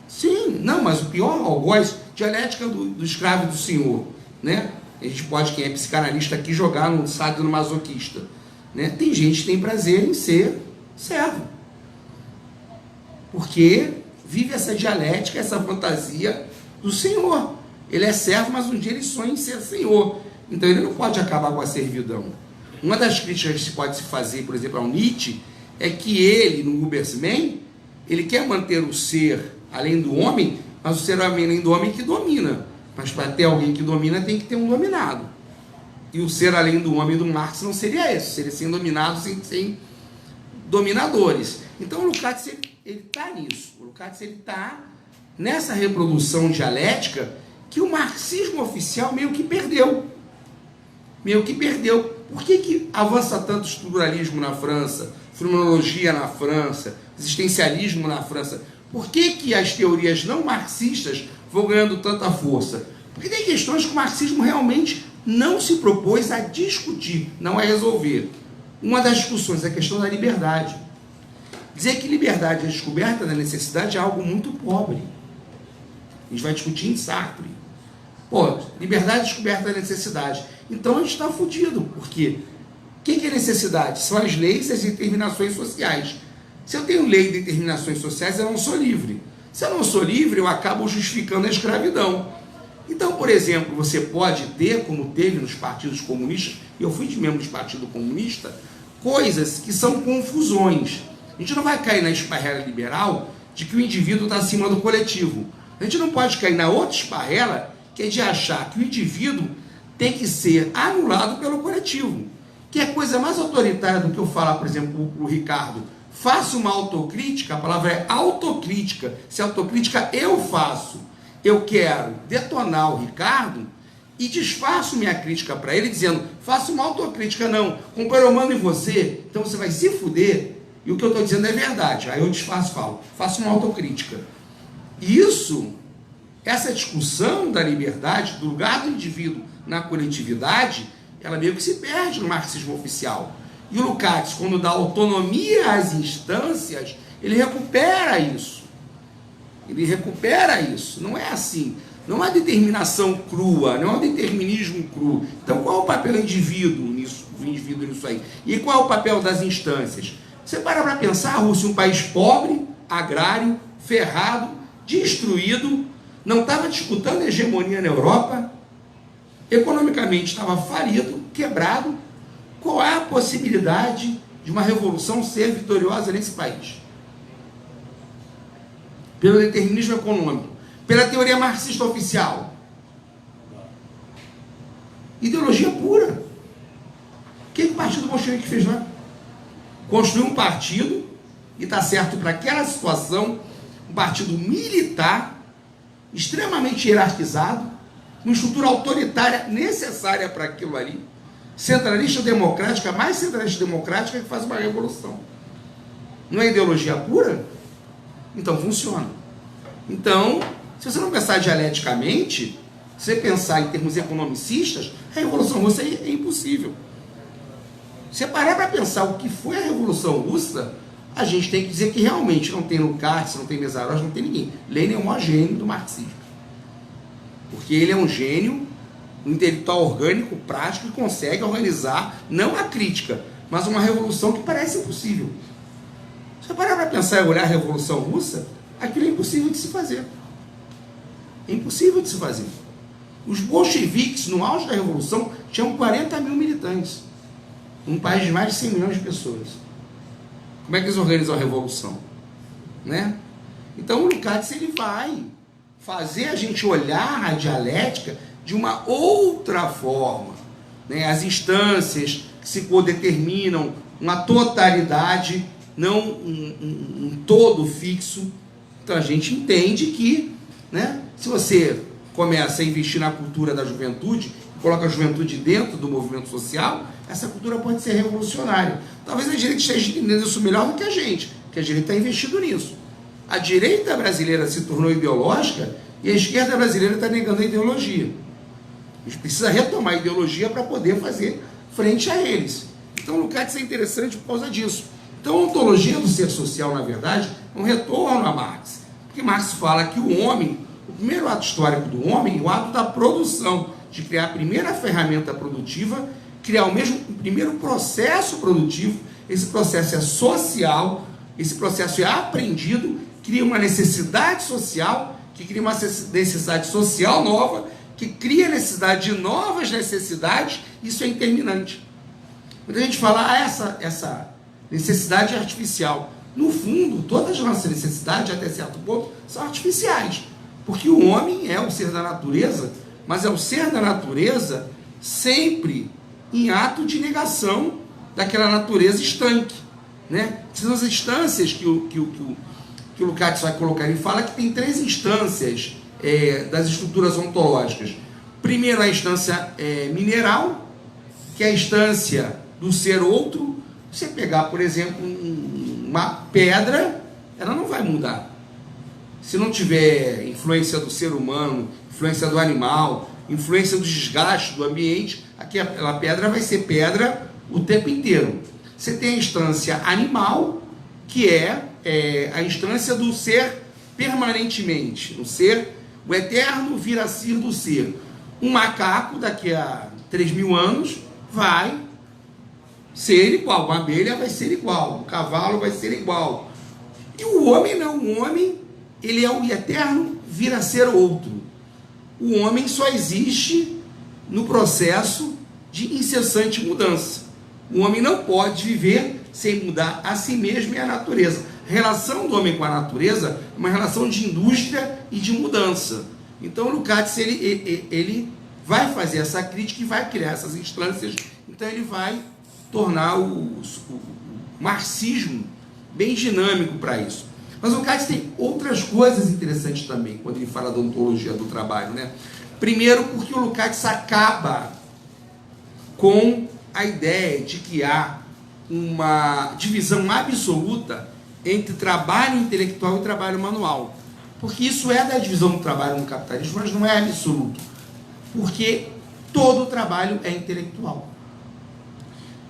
[SPEAKER 1] Sim, não, mas o pior algoz, dialética do escravo e do senhor. Né? A gente pode, quem é psicanalista aqui, jogar no sádio no masoquista. Né? Tem gente que tem prazer em ser servo. Porque vive essa dialética, essa fantasia do Senhor. Ele é servo, mas um dia ele sonha em ser Senhor. Então ele não pode acabar com a servidão. Uma das críticas que se pode se fazer, por exemplo, ao Nietzsche, é que ele, no Ubersman, ele quer manter o ser além do homem, mas o ser além do homem que domina. Mas para ter alguém que domina, tem que ter um dominado. E o ser além do homem do Marx não seria esse, seria sem dominados, sem dominadores. Então o Lukács, ele está nisso. O Lukács, ele está nessa reprodução dialética que o marxismo oficial meio que perdeu. Por que avança tanto estruturalismo na França, fenomenologia na França, existencialismo na França? Por que as teorias não marxistas vão ganhando tanta força? Porque tem questões que o marxismo realmente não se propôs a discutir, não a resolver. Uma das discussões é a questão da liberdade. Dizer que liberdade é descoberta da necessidade é algo muito pobre. A gente vai discutir em Sartre. Pô, liberdade é descoberta da necessidade. Então a gente está fudido. Por quê? O que é necessidade? São as leis e as determinações sociais. Se eu tenho lei e determinações sociais, eu não sou livre. Se eu não sou livre, eu acabo justificando a escravidão. Então, por exemplo, você pode ter, como teve nos partidos comunistas, e eu fui de membro do Partido Comunista, coisas que são confusões. A gente não vai cair na esparrela liberal de que o indivíduo está acima do coletivo. A gente não pode cair na outra esparrela, que é de achar que o indivíduo tem que ser anulado pelo coletivo. Que é coisa mais autoritária do que eu falar, por exemplo, para o Ricardo, faça uma autocrítica, a palavra é autocrítica. Se autocrítica eu faço, eu quero detonar o Ricardo e disfarço minha crítica para ele dizendo, faça uma autocrítica, não, como eu mando em você, então você vai se fuder, e o que eu estou dizendo é verdade. Aí eu disfarço e falo, faça uma autocrítica. Isso, essa discussão da liberdade, do lugar do indivíduo na coletividade, ela meio que se perde no marxismo oficial. E o Lukács, quando dá autonomia às instâncias, ele recupera isso. Não é assim. Não há determinação crua, não há determinismo cru. Então qual é o papel do indivíduo nisso aí? E qual é o papel das instâncias? Você para pensar, a Rússia é um país pobre, agrário, ferrado, destruído, não estava disputando hegemonia na Europa, economicamente estava falido, quebrado. Qual é a possibilidade de uma revolução ser vitoriosa nesse país? Pelo determinismo econômico, pela teoria marxista oficial. Ideologia pura. O que o Partido Bolchevique fez lá? Construiu um partido, e está certo para aquela situação, um partido militar, extremamente hierarquizado, uma estrutura autoritária necessária para aquilo ali, centralista democrática, mais centralista democrática que faz uma revolução. Não é ideologia pura? Então funciona. Então, se você não pensar dialeticamente, se você pensar em termos economicistas, a Revolução Russa é impossível. Se você parar para pensar o que foi a Revolução Russa, a gente tem que dizer que realmente não tem Lukács, não tem Mészáros, não tem ninguém. Lenin é o maior gênio do marxismo. Porque ele é um gênio, um intelectual orgânico, prático, e consegue organizar, não a crítica, mas uma revolução que parece impossível. Se você parar para pensar e olhar a Revolução Russa, aquilo é impossível de se fazer. É impossível de se fazer. Os bolcheviques, no auge da Revolução, tinham 40 mil militantes. Um país de mais de 100 milhões de pessoas. Como é que eles organizam a Revolução? Né? Então o Lukács, ele vai fazer a gente olhar a dialética de uma outra forma. Né? As instâncias que se codeterminam, uma totalidade, não um todo fixo. Então a gente entende que, né, se você começa a investir na cultura da juventude, coloca a juventude dentro do movimento social, essa cultura pode ser revolucionária. Talvez a direita esteja entendendo isso melhor do que a gente, porque a direita está investindo nisso. A direita brasileira se tornou ideológica e a esquerda brasileira está negando a ideologia. A gente precisa retomar a ideologia para poder fazer frente a eles. Então o Lukács é interessante por causa disso. Então a ontologia do ser social, na verdade, é um retorno a Marx. Porque Marx fala que o homem, o primeiro ato histórico do homem é o ato da produção, de criar a primeira ferramenta produtiva, criar o primeiro processo produtivo. Esse processo é social, esse processo é aprendido, cria uma necessidade social, que cria uma necessidade social nova, que cria necessidade de novas necessidades. Isso é interminante. Quando a gente fala essa necessidade artificial, no fundo, todas as nossas necessidades, até certo ponto, são artificiais. Porque o homem é o ser da natureza, mas é o ser da natureza sempre em ato de negação daquela natureza estanque, né? São as instâncias que o Lukács vai colocar. Ele fala que tem 3 instâncias das estruturas ontológicas. Primeiro, a instância mineral, que é a instância do ser outro. Você pegar, por exemplo, uma pedra, ela não vai mudar. Se não tiver influência do ser humano, influência do animal, influência do desgaste do ambiente, aquela pedra vai ser pedra o tempo inteiro. Você tem a instância animal, que é a instância do ser permanentemente, o eterno vir-a-ser do ser. Um macaco, daqui a 3.000 anos, vai ser igual, uma abelha vai ser igual, um cavalo vai ser igual. E o homem não, o homem, ele é o eterno vir-a-ser outro. O homem só existe no processo de incessante mudança. O homem não pode viver sem mudar a si mesmo e a natureza. A relação do homem com a natureza é uma relação de indústria e de mudança. Então, o Lukács, ele vai fazer essa crítica e vai criar essas instâncias. Então, ele vai tornar o marxismo bem dinâmico para isso. Mas o Lukács tem outras coisas interessantes também, quando ele fala da ontologia do trabalho, né? Primeiro, porque o Lukács acaba com a ideia de que há uma divisão absoluta entre trabalho intelectual e trabalho manual. Porque isso é da divisão do trabalho no capitalismo, mas não é absoluto. Porque todo trabalho é intelectual.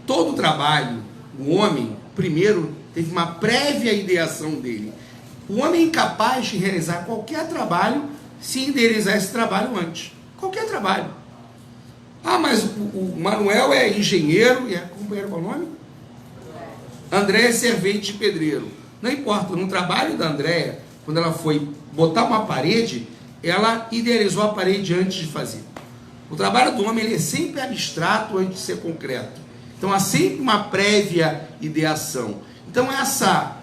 [SPEAKER 1] Todo trabalho, o homem, primeiro, teve uma prévia ideação dele. O homem é incapaz de realizar qualquer trabalho se idealizar esse trabalho antes. Qualquer trabalho. Ah, mas o Manuel é engenheiro e é companheiro com o nome? André é servente de pedreiro. Não importa, no trabalho da Andréia, quando ela foi botar uma parede, ela idealizou a parede antes de fazer. O trabalho do homem ele é sempre abstrato antes de ser concreto. Então há sempre uma prévia ideação. Então essa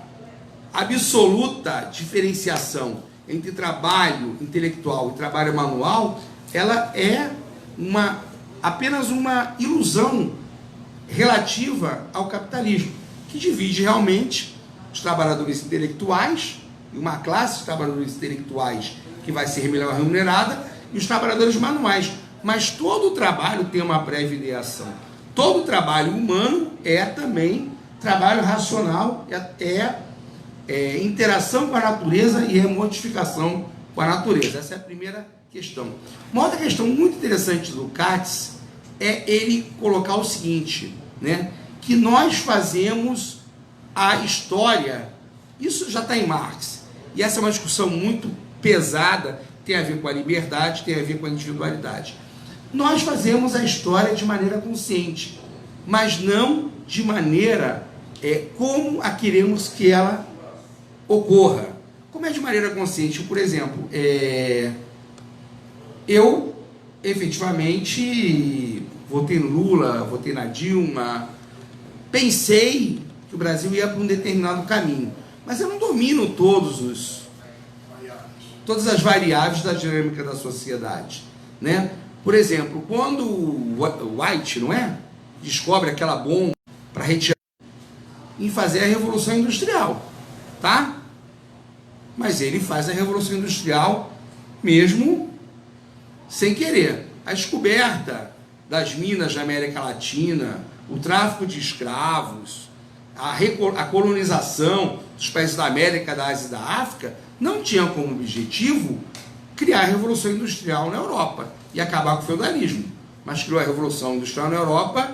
[SPEAKER 1] absoluta diferenciação entre trabalho intelectual e trabalho manual, ela é apenas uma ilusão relativa ao capitalismo, que divide realmente os trabalhadores intelectuais, e uma classe de trabalhadores intelectuais que vai ser melhor remunerada, e os trabalhadores manuais. Mas todo o trabalho tem uma prévia ideação. Todo trabalho humano é também trabalho racional, é interação com a natureza e é modificação com a natureza. Essa é a primeira questão. Uma outra questão muito interessante do Lukács é ele colocar o seguinte, né, que nós fazemos a história, isso já está em Marx, e essa é uma discussão muito pesada, tem a ver com a liberdade, tem a ver com a individualidade. Nós fazemos a história de maneira consciente, mas não de maneira como a queremos que ela ocorra. Como é de maneira consciente? Por exemplo, eu efetivamente votei no Lula, votei na Dilma, pensei que o Brasil ia para um determinado caminho, mas eu não domino todas as variáveis da dinâmica da sociedade, né? Por exemplo, quando o White, não é, descobre aquela bomba para retirar em fazer a Revolução Industrial, tá? Mas ele faz a Revolução Industrial mesmo sem querer. A descoberta das minas da América Latina, o tráfico de escravos, a colonização dos países da América, da Ásia e da África não tinha como objetivo criar a Revolução Industrial na Europa e acabar com o feudalismo, mas criou a Revolução Industrial na Europa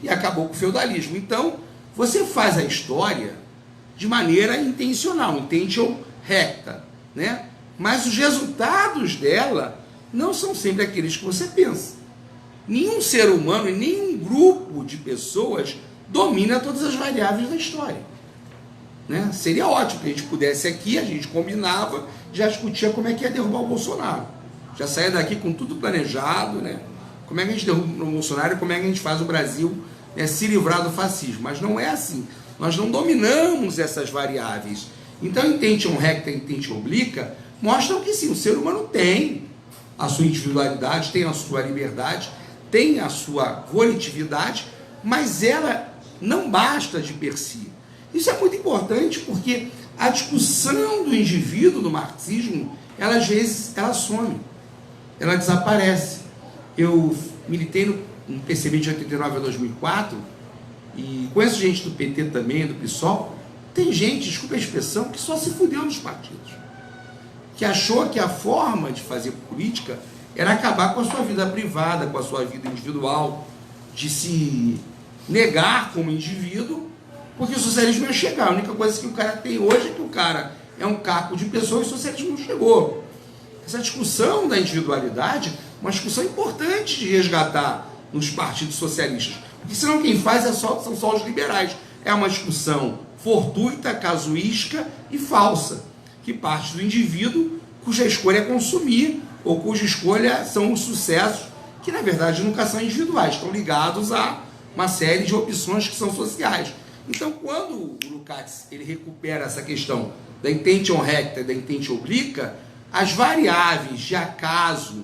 [SPEAKER 1] e acabou com o feudalismo. Então, você faz a história de maneira intencional, intention recta, né? Mas os resultados dela não são sempre aqueles que você pensa. Nenhum ser humano e nenhum grupo de pessoas domina todas as variáveis da história. né? Seria ótimo que a gente pudesse aqui, a gente combinava, já discutia como é que ia derrubar o Bolsonaro. Já saía daqui com tudo planejado, né? Como é que a gente derruba o Bolsonaro e como é que a gente faz o Brasil, né, se livrar do fascismo. Mas não é assim. Nós não dominamos essas variáveis. Então, intention recta e intention obliqua mostram que sim, o ser humano tem a sua individualidade, tem a sua liberdade, tem a sua volitividade, mas ela não basta de per si. Isso é muito importante porque a discussão do indivíduo no marxismo, ela às vezes ela some, ela desaparece. Eu militei no PCB de 89 a 2004 e conheço gente do PT também, do PSOL. Tem gente, desculpa a expressão, que só se fudeu nos partidos, que achou que a forma de fazer política era acabar com a sua vida privada, com a sua vida individual, de se negar como indivíduo, porque o socialismo ia chegar. A única coisa que o cara tem hoje é que o cara é um caco de pessoa e o socialismo não chegou. Essa discussão da individualidade é uma discussão importante de resgatar nos partidos socialistas, porque senão quem faz são só os liberais. É uma discussão fortuita, casuística e falsa, que parte do indivíduo cuja escolha é consumir, ou cuja escolha são os sucessos, que na verdade nunca são individuais, estão ligados a uma série de opções que são sociais. Então, quando o Lukács ele recupera essa questão da intention recta e da intention obliqua, as variáveis de acaso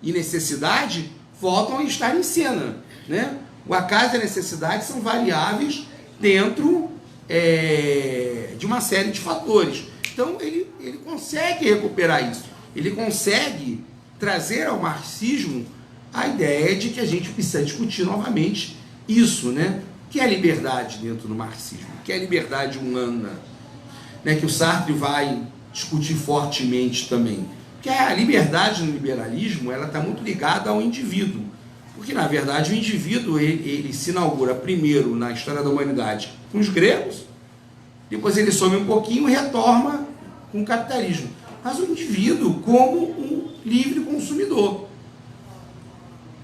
[SPEAKER 1] e necessidade voltam a estar em cena, né? O acaso e a necessidade são variáveis dentro de uma série de fatores. Então, ele consegue recuperar isso. Ele consegue trazer ao marxismo a ideia de que a gente precisa discutir novamente isso, né? O que é liberdade dentro do marxismo? O que é liberdade humana? Né? Que o Sartre vai discutir fortemente também. Porque a liberdade no liberalismo, ela está muito ligada ao indivíduo. Porque, na verdade, o indivíduo, ele se inaugura primeiro na história da humanidade com os gregos, depois ele some um pouquinho e retorna com o capitalismo. Mas o indivíduo como um livre consumidor.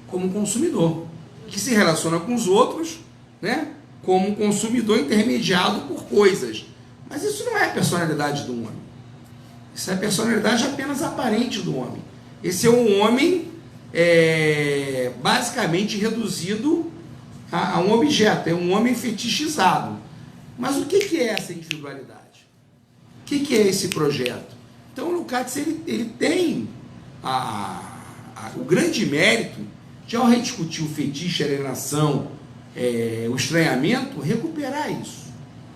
[SPEAKER 1] Como um consumidor. Que se relaciona com os outros, né? Como um consumidor intermediado por coisas. Mas isso não é a personalidade do homem. Isso é a personalidade apenas aparente do homem. Esse é um homem basicamente reduzido a um objeto, é um homem fetichizado. Mas o que é essa individualidade? O que é esse projeto? Então o Lukács ele tem o grande mérito de, ao rediscutir o fetiche, a alienação, o estranhamento, recuperar isso,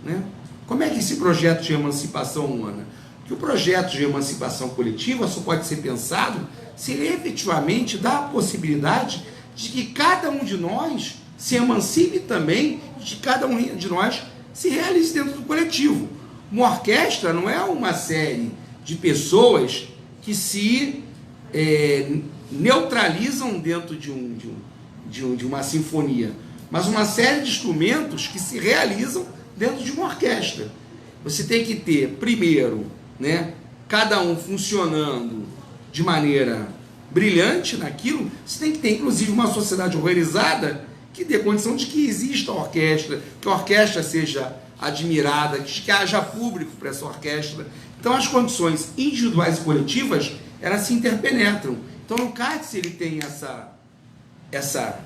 [SPEAKER 1] né? Como é que esse projeto de emancipação humana? Que o projeto de emancipação coletiva só pode ser pensado se ele efetivamente dá a possibilidade de que cada um de nós se emancipe também, de cada um de nós se realize dentro do coletivo. Uma orquestra não é uma série de pessoas que se neutralizam dentro de uma sinfonia, mas uma série de instrumentos que se realizam dentro de uma orquestra. Você tem que ter, primeiro, né, cada um funcionando de maneira brilhante naquilo. Você tem que ter, inclusive, uma sociedade organizada que dê condição de que exista a orquestra, que a orquestra seja admirada, que haja público para essa orquestra. Então, as condições individuais e coletivas, elas se interpenetram. Então, no Lukács, ele tem essa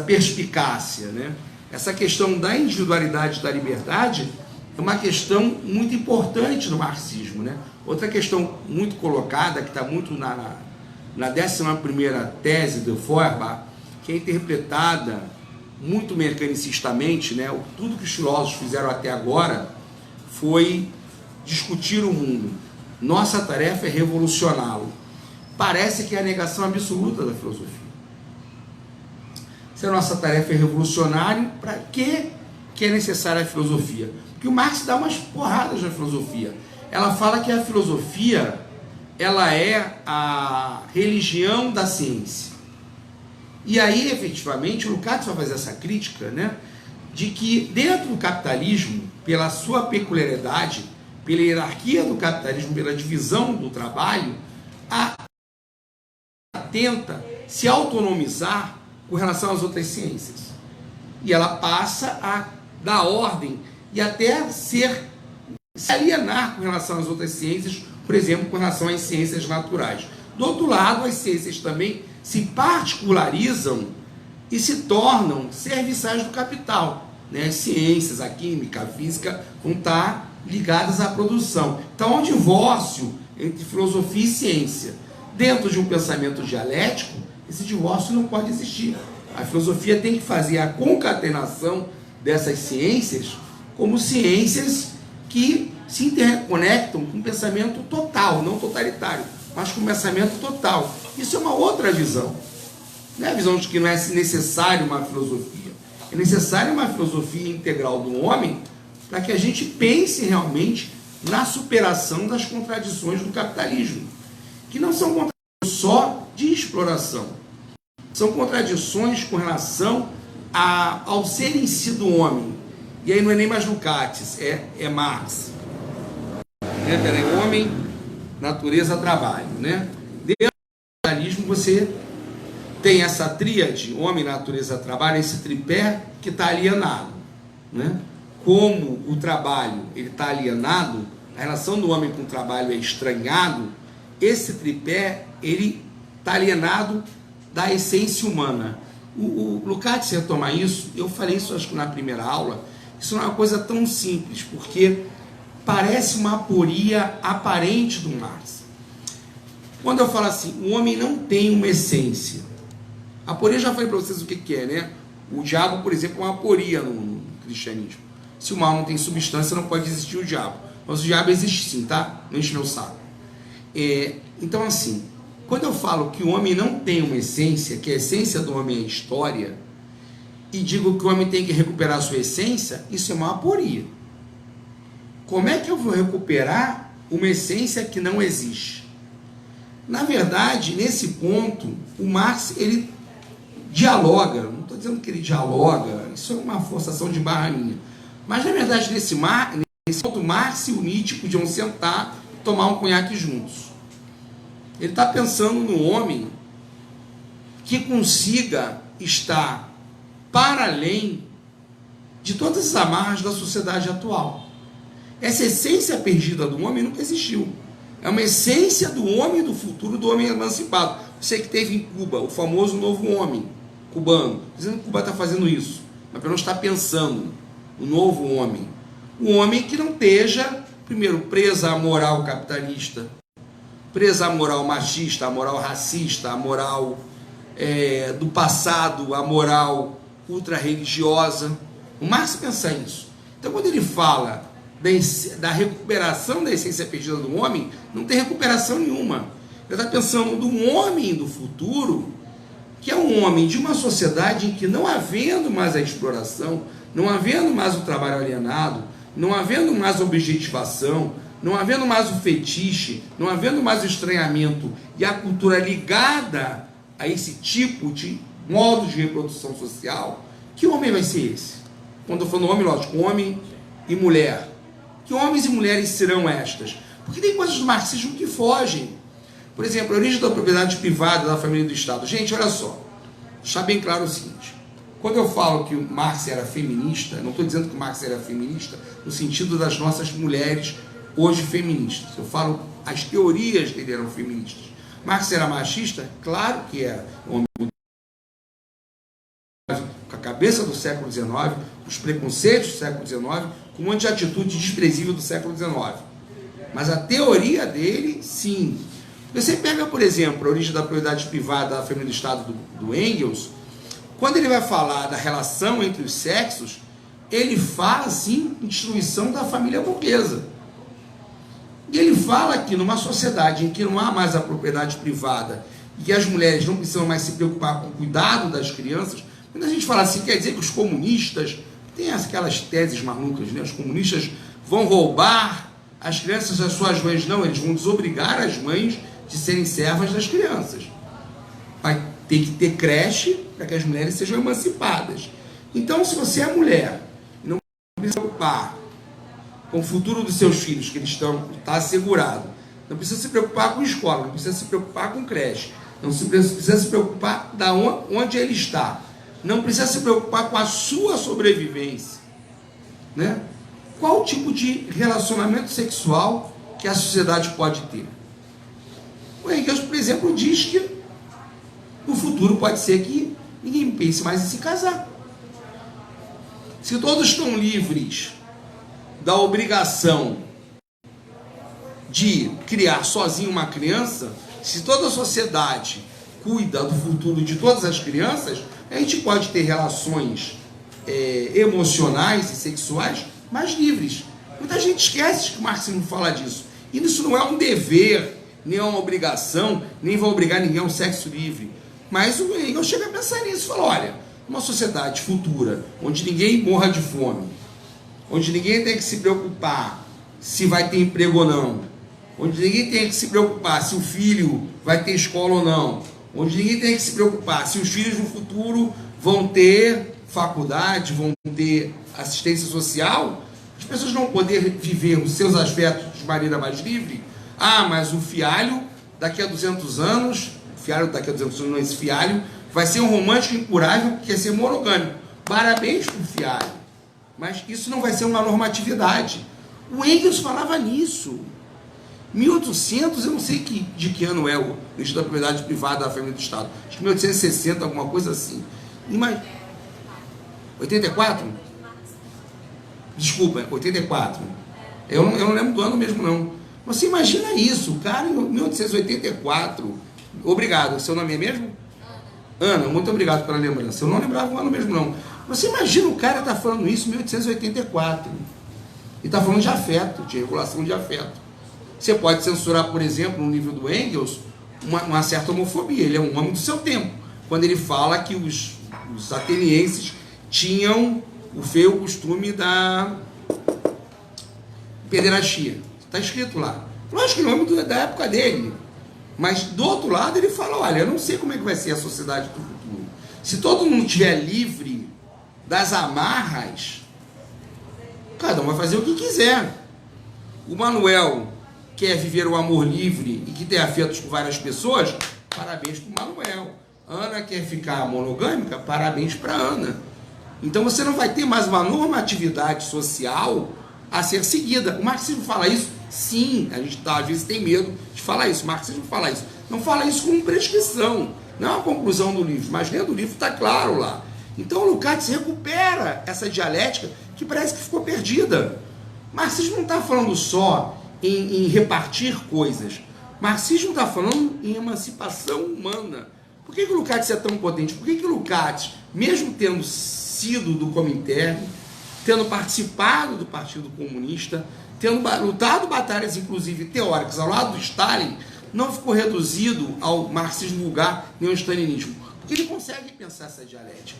[SPEAKER 1] perspicácia, né? Essa questão da individualidade e da liberdade é uma questão muito importante no marxismo, né? Outra questão muito colocada, que está muito na 11ª tese do Feuerbach, que é interpretada muito mecanicistamente, né? Tudo que os filósofos fizeram até agora foi discutir o mundo. Nossa tarefa é revolucioná-lo. Parece que é a negação absoluta da filosofia. Se a nossa tarefa é revolucionária, para que é necessária a filosofia? Porque o Marx dá umas porradas na filosofia. Ela fala que a filosofia, ela é a religião da ciência. E aí, efetivamente, o Lukács vai fazer essa crítica, né, de que dentro do capitalismo, pela sua peculiaridade, pela hierarquia do capitalismo, pela divisão do trabalho, tenta se autonomizar com relação às outras ciências. E ela passa a dar ordem e até se alienar com relação às outras ciências, por exemplo, com relação às ciências naturais. Do outro lado, as ciências também se particularizam e se tornam serviçais do capital, né? As ciências, a química, a física vão estar ligadas à produção. Então, há um divórcio entre filosofia e ciência. Dentro de um pensamento dialético, esse divórcio não pode existir. A filosofia tem que fazer a concatenação dessas ciências como ciências que se interconectam com um pensamento total, não totalitário, mas com um pensamento total. Isso é uma outra visão. Não é a visão de que não é necessário uma filosofia. É necessária uma filosofia integral do homem para que a gente pense realmente na superação das contradições do capitalismo, que não são contradições só de exploração, são contradições com relação ao ser em si do homem. E aí não é nem mais Lukács, é Marx. Homem, natureza, trabalho. Né? Dentro do capitalismo você tem essa tríade, homem, natureza, trabalho, esse tripé que está alienado. Né? Como o trabalho está alienado, a relação do homem com o trabalho é estranhado, esse tripé ele está alienado da essência humana. O Lukács retoma isso, eu falei isso acho que na primeira aula, isso não é uma coisa tão simples, porque parece uma aporia aparente do Marx. Quando eu falo assim, o homem não tem uma essência. A aporia, já falei para vocês o que é, né? O diabo, por exemplo, é uma aporia no cristianismo. Se o mal não tem substância, não pode existir o diabo. Mas o diabo existe sim, tá? Não enche meu saco. Então, assim, quando eu falo que o homem não tem uma essência, que a essência do homem é a história, e digo que o homem tem que recuperar a sua essência, isso é uma aporia. Como é que eu vou recuperar uma essência que não existe? Na verdade, nesse ponto, o Marx, ele dialoga, não estou dizendo que ele dialoga, isso é uma forçação de barra minha, mas na verdade, nesse ponto, Marx e o Nietzsche podiam sentar e tomar um conhaque juntos. Ele está pensando no homem que consiga estar para além de todas as amarras da sociedade atual. Essa essência perdida do homem nunca existiu. É uma essência do homem do futuro, do homem emancipado. Você que teve em Cuba o famoso novo homem cubano, dizendo que Cuba está fazendo isso, mas pelo menos está pensando o novo homem. Um homem que não esteja, primeiro, presa à moral capitalista, presa à moral machista, à moral racista, à moral do passado, à moral ultra-religiosa. O Marx pensa isso. Então, quando ele fala da recuperação da essência perdida do homem, não tem recuperação nenhuma. Ele está pensando do homem do futuro, que é um homem de uma sociedade em que, não havendo mais a exploração, não havendo mais o trabalho alienado, não havendo mais a objetivação, não havendo mais o fetiche, não havendo mais o estranhamento e a cultura ligada a esse tipo de modo de reprodução social, que homem vai ser esse? Quando eu falo homem, lógico, homem e mulher. Que homens e mulheres serão estas? Porque tem coisas do marxismo que fogem. Por exemplo, a origem da propriedade privada da família e do Estado. Gente, olha só, deixar bem claro o seguinte. Quando eu falo que o Marx era feminista, não estou dizendo que o Marx era feminista no sentido das nossas mulheres hoje feministas. Eu falo, as teorias dele eram feministas. Marx era machista? Claro que era. Com a cabeça do século XIX, os preconceitos do século XIX, com um monte de atitude desprezível do século XIX. Mas a teoria dele, sim. Você pega, por exemplo, a origem da propriedade privada da família do Estado do Engels, quando ele vai falar da relação entre os sexos, ele fala, sim, em destruição da família burguesa. E ele fala que numa sociedade em que não há mais a propriedade privada e que as mulheres não precisam mais se preocupar com o cuidado das crianças, quando a gente fala assim, quer dizer que os comunistas, tem aquelas teses malucas, né? Os comunistas vão roubar as crianças das suas mães. Não, eles vão desobrigar as mães de serem servas das crianças. Vai ter que ter creche para que as mulheres sejam emancipadas. Então, se você é mulher e não precisa se preocupar com o futuro dos seus filhos, que eles está assegurado, não precisa se preocupar com escola, não precisa se preocupar com creche, não precisa se preocupar da onde ele está, não precisa se preocupar com a sua sobrevivência, né? qual o tipo de relacionamento sexual que a sociedade pode ter. O Engels, por exemplo, diz que no futuro pode ser que ninguém pense mais em se casar. Se todos estão livres da obrigação de criar sozinho uma criança, se toda a sociedade cuida do futuro de todas as crianças, a gente pode ter relações emocionais e sexuais mais livres. Muita gente esquece que o marxismo fala disso. E isso não é um dever, nem é uma obrigação, nem vai obrigar ninguém a um sexo livre. Mas o Engels chega a pensar nisso e fala, olha, uma sociedade futura, onde ninguém morra de fome, onde ninguém tem que se preocupar se vai ter emprego ou não, onde ninguém tem que se preocupar se o filho vai ter escola ou não, onde ninguém tem que se preocupar se os filhos no futuro vão ter faculdade, vão ter assistência social, as pessoas não poder viver os seus afetos de maneira mais livre. Ah, mas o fialho daqui a 200 anos, não, esse fialho vai ser um romântico incurável que quer ser monogâmico. Parabéns para o fialho. Mas isso não vai ser uma normatividade. O Engels falava nisso. 1800, eu não sei de que ano é o Instituto da Propriedade Privada da Família do Estado. Acho que 1860, alguma coisa assim. 84? Desculpa, 84. Eu não lembro do ano mesmo, não. Mas você imagina isso, o cara em 1884. Obrigado. Seu nome é mesmo? Ana, muito obrigado pela lembrança. Eu não lembrava o ano mesmo, não. Você imagina o cara tá falando isso em 1884. E está falando de afeto, de regulação de afeto. Você pode censurar, por exemplo, no nível do Engels, uma certa homofobia. Ele é um homem do seu tempo. Quando ele fala que os atenienses tinham o feio costume da pederastia. Está escrito lá. Lógico que o nome da época dele. Mas do outro lado ele fala, olha, eu não sei como é que vai ser a sociedade do futuro. Se todo mundo estiver livre das amarras, cada um vai fazer o que quiser. O Manuel quer viver o amor livre e que tem afetos com várias pessoas, parabéns para o Manuel. Ana quer ficar monogâmica, parabéns para Ana. Então você não vai ter mais uma normatividade social a ser seguida. O marxismo fala isso? Sim, a gente às vezes tem medo de falar isso. O marxismo fala isso. Não fala isso como prescrição, não é uma conclusão do livro, mas dentro do livro está claro lá. Então o Lukács recupera essa dialética que parece que ficou perdida. O marxismo não está falando só em repartir coisas. O marxismo está falando em emancipação humana. Por que o Lukács é tão potente? Por que o Lukács, mesmo tendo sido do Comintern, tendo participado do Partido Comunista, tendo lutado batalhas, inclusive teóricas, ao lado do Stalin, não ficou reduzido ao marxismo vulgar nem ao stalinismo? Porque ele consegue pensar essa dialética.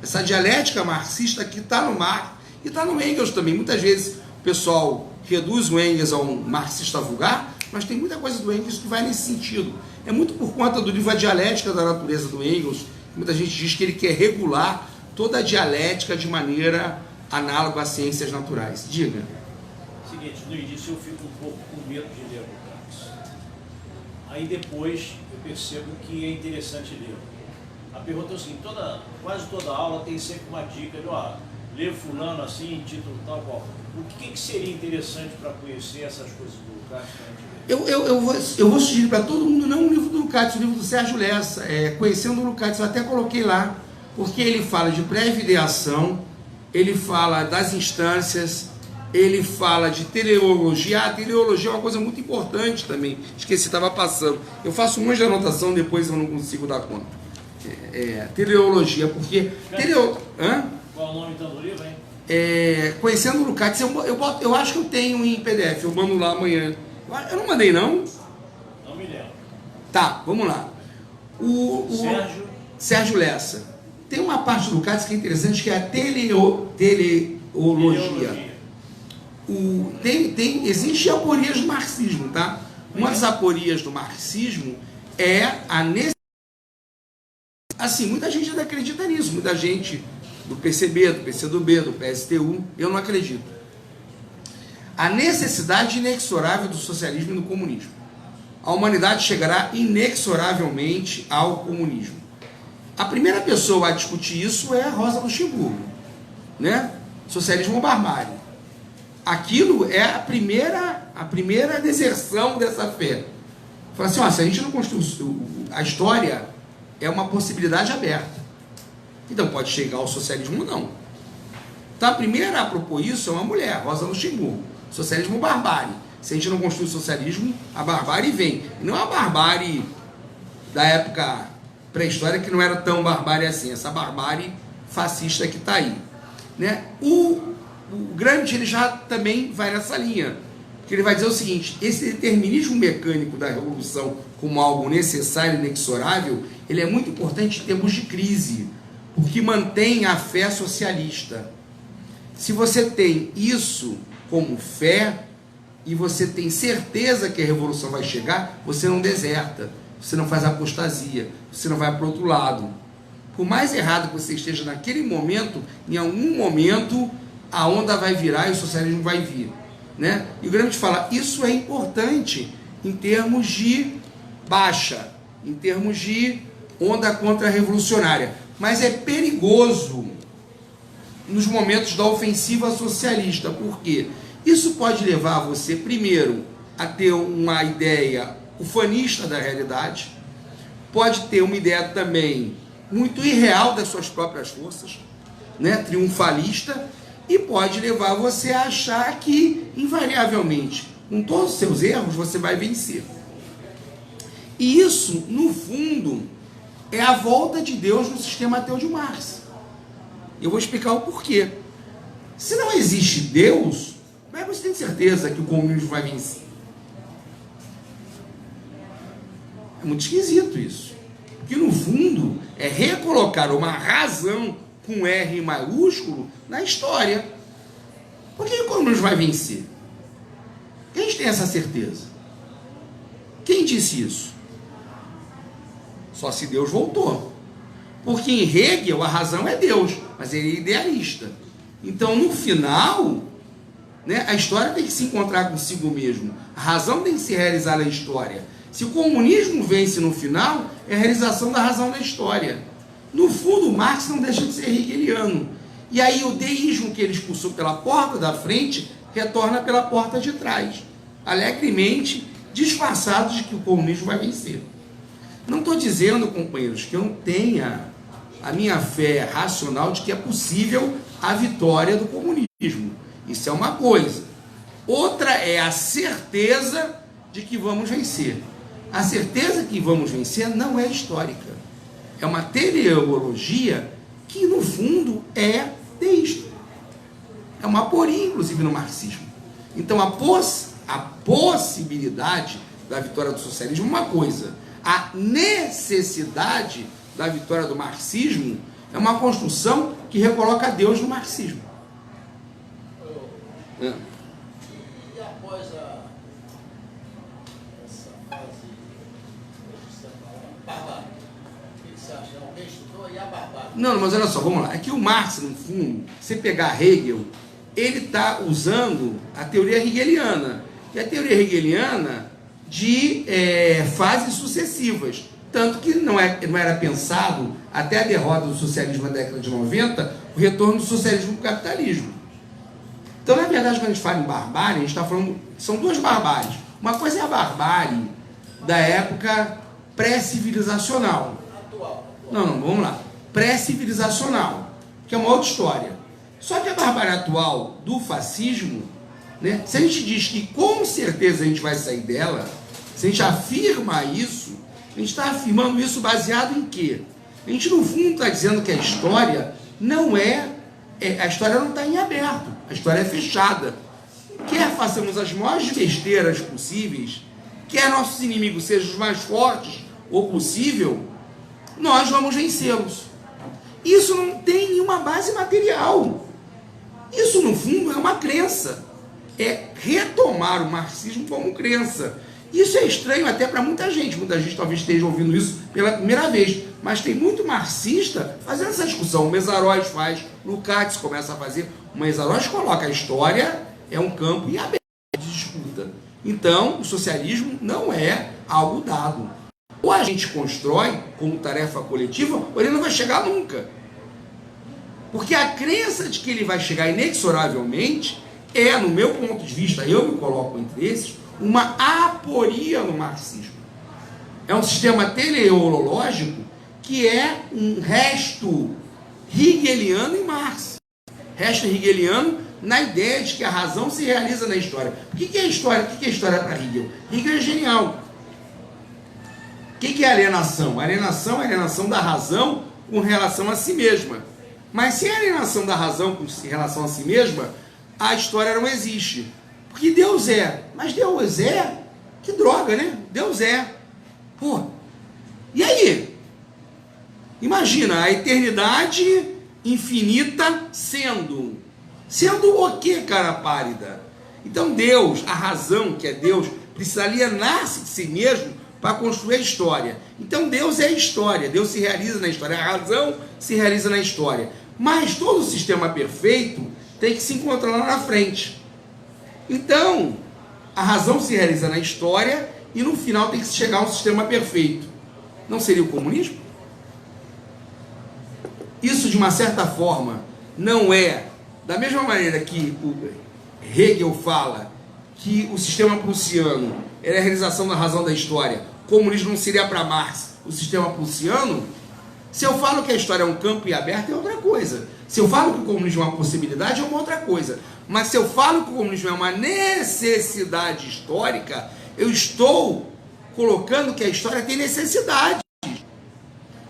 [SPEAKER 1] Essa dialética marxista que está no Marx e está no Engels também. Muitas vezes o pessoal reduz o Engels a um marxista vulgar, mas tem muita coisa do Engels que vai nesse sentido. É muito por conta do livro A Dialética da Natureza do Engels. Muita gente diz que ele quer regular toda a dialética de maneira análoga às ciências naturais. Diga.
[SPEAKER 2] Seguinte, no início eu fico um pouco com medo de ler Lukács. Aí depois eu percebo que é interessante ler. A pergunta é o seguinte, quase toda aula tem sempre uma dica de, ler fulano assim, título tal, qual. O que seria interessante para conhecer essas coisas do Lukács?
[SPEAKER 1] Eu vou sugerir para todo mundo, não o livro do Lukács, o livro do Sérgio Lessa, Conhecendo o Lukács, eu até coloquei lá, porque ele fala de pré-ideação, ele fala das instâncias, ele fala de teleologia. A teleologia é uma coisa muito importante também, esqueci, estava passando. Eu faço um monte de anotação, depois eu não consigo dar conta. Teleologia, porque...
[SPEAKER 2] Qual o nome então do livro, hein?
[SPEAKER 1] Conhecendo o Lukács, eu acho que eu tenho em PDF, eu mando lá amanhã. Eu não mandei, não?
[SPEAKER 2] Não me lembro.
[SPEAKER 1] Tá, vamos lá. Sérgio Lessa. Tem uma parte do Lukács que é interessante, que é a teleologia. Existe aporias do marxismo, tá? Uma das aporias do marxismo é a necessidade. Assim, muita gente ainda acredita nisso, muita gente do PCB, do PCdoB, do PSTU, eu não acredito. A necessidade inexorável do socialismo e do comunismo. A humanidade chegará inexoravelmente ao comunismo. A primeira pessoa a discutir isso é a Rosa Luxemburgo, né? Socialismo ou barbárie. aquilo é a primeira deserção dessa fé. Fala assim, ó, se a gente não construir a história, é uma possibilidade aberta. Então pode chegar ao socialismo ou não. Então a primeira a propor isso é uma mulher, Rosa Luxemburgo. Socialismo barbárie. Se a gente não construir o socialismo, a barbárie vem. E não é a barbárie da época pré-histórica, que não era tão barbárie assim, essa barbárie fascista que está aí, né? O Gramsci, ele já também vai nessa linha, que ele vai dizer o seguinte: esse determinismo mecânico da revolução como algo necessário e inexorável, ele é muito importante em tempos de crise, porque mantém a fé socialista. Se você tem isso como fé, e você tem certeza que a revolução vai chegar, você não deserta, você não faz apostasia, você não vai para o outro lado. Por mais errado que você esteja naquele momento, em algum momento a onda vai virar e o socialismo vai vir, né? E o Gramsci fala, isso é importante em termos de baixa, em termos de onda contra-revolucionária, mas é perigoso nos momentos da ofensiva socialista. Por quê? Isso pode levar você, primeiro, a ter uma ideia ufanista da realidade, pode ter uma ideia também muito irreal das suas próprias forças, né, triunfalista, e pode levar você a achar que, invariavelmente, com todos os seus erros, você vai vencer. E isso, no fundo, é a volta de Deus no sistema ateu de Marx. Eu vou explicar o porquê. Se não existe Deus, como é que você tem certeza que o comunismo vai vencer? É muito esquisito isso. Porque, no fundo, é recolocar uma razão com R maiúsculo na história. Por que o comunismo vai vencer? Quem tem essa certeza? Quem disse isso? Só se Deus voltou. Porque em Hegel a razão é Deus, mas ele é idealista. Então, no final, né, a história tem que se encontrar consigo mesmo. A razão tem que se realizar na história. Se o comunismo vence no final, é a realização da razão da história. No fundo, Marx não deixa de ser hegeliano. E aí o deísmo que ele expulsou pela porta da frente, retorna pela porta de trás, alegremente disfarçado de que o comunismo vai vencer. Não estou dizendo, companheiros, que eu não tenha a minha fé racional de que é possível a vitória do comunismo. Isso é uma coisa. Outra é a certeza de que vamos vencer. A certeza que vamos vencer não é histórica. É uma teleologia que, no fundo, é deísta. É uma aporia, inclusive, no marxismo. Então, a possibilidade da vitória do socialismo é uma coisa. A necessidade da vitória do marxismo é uma construção que recoloca Deus no marxismo.
[SPEAKER 3] E após essa fase barbárie, o que você acha? Alguém estudou e a barbárie?
[SPEAKER 1] Não, mas olha só, vamos lá. É que o Marx, no fundo, se pegar Hegel, ele está usando a teoria hegeliana. E a teoria hegeliana de fases sucessivas. Tanto que não era pensado, até a derrota do socialismo na década de 90, o retorno do socialismo para o capitalismo. Então, na verdade, quando a gente fala em barbárie, a gente está falando... São duas barbáries. Uma coisa é a barbárie da época pré-civilizacional. Não, vamos lá. Pré-civilizacional, que é uma outra história. Só que a barbárie atual do fascismo, né, se a gente diz que com certeza a gente vai sair dela, se a gente afirma isso, a gente está afirmando isso baseado em quê? A gente, no fundo, está dizendo que a história não a história não está em aberto, a história é fechada. Quer façamos as maiores besteiras possíveis, quer nossos inimigos sejam os mais fortes ou possível, nós vamos vencê-los. Isso não tem nenhuma base material. Isso, no fundo, é uma crença. É retomar o marxismo como crença. Isso é estranho até para muita gente. Muita gente talvez esteja ouvindo isso pela primeira vez. Mas tem muito marxista fazendo essa discussão. O Mesaroes faz, Lukács começa a fazer. O Mesaroes coloca a história é um campo em aberto de disputa. Então, o socialismo não é algo dado. Ou a gente constrói como tarefa coletiva, ou ele não vai chegar nunca. Porque a crença de que ele vai chegar inexoravelmente é, no meu ponto de vista, eu me coloco entre esses, uma aporia no marxismo. É um sistema teleológico que é um resto hegeliano em Marx. Resto hegeliano na ideia de que a razão se realiza na história. O que é a história? O que é a história para Hegel? Hegel é genial. O que é alienação? Alienação é a alienação da razão com relação a si mesma. Mas sem a alienação da razão com relação a si mesma, a história não existe. Porque Deus é. Mas Deus é? Que droga, né? Deus é. Pô, e aí? Imagina, a eternidade infinita sendo o que, cara pálida? Então Deus, a razão que é Deus, precisa alienar-se de si mesmo para construir a história. Então Deus é a história, Deus se realiza na história, a razão se realiza na história. Mas todo sistema perfeito tem que se encontrar lá na frente. Então, a razão se realiza na história e no final tem que chegar a um sistema perfeito. Não seria o comunismo? Isso, de uma certa forma, não é, da mesma maneira que o Hegel fala que o sistema prussiano era a realização da razão da história, o comunismo não seria para Marx o sistema prussiano. Se eu falo que a história é um campo aberto, é outra coisa. Se eu falo que o comunismo é uma possibilidade, é uma outra coisa. Mas se eu falo que o comunismo é uma necessidade histórica, eu estou colocando que a história tem necessidade.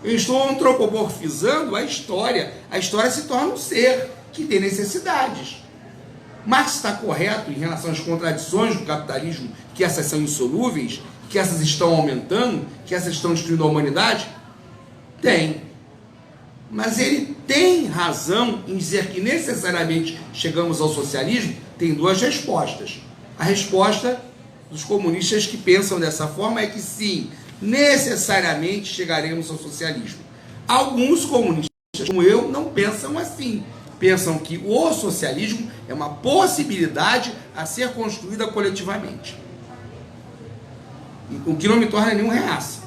[SPEAKER 1] Eu estou antropomorfizando a história. A história se torna um ser que tem necessidades. Marx está correto em relação às contradições do capitalismo, que essas são insolúveis, que essas estão aumentando, que essas estão destruindo a humanidade? Tem. Mas ele tem razão em dizer que necessariamente chegamos ao socialismo? Tem duas respostas. A resposta dos comunistas que pensam dessa forma é que sim, necessariamente chegaremos ao socialismo. Alguns comunistas, como eu, não pensam assim. Pensam que o socialismo é uma possibilidade a ser construída coletivamente. O que não me torna nenhum reaça.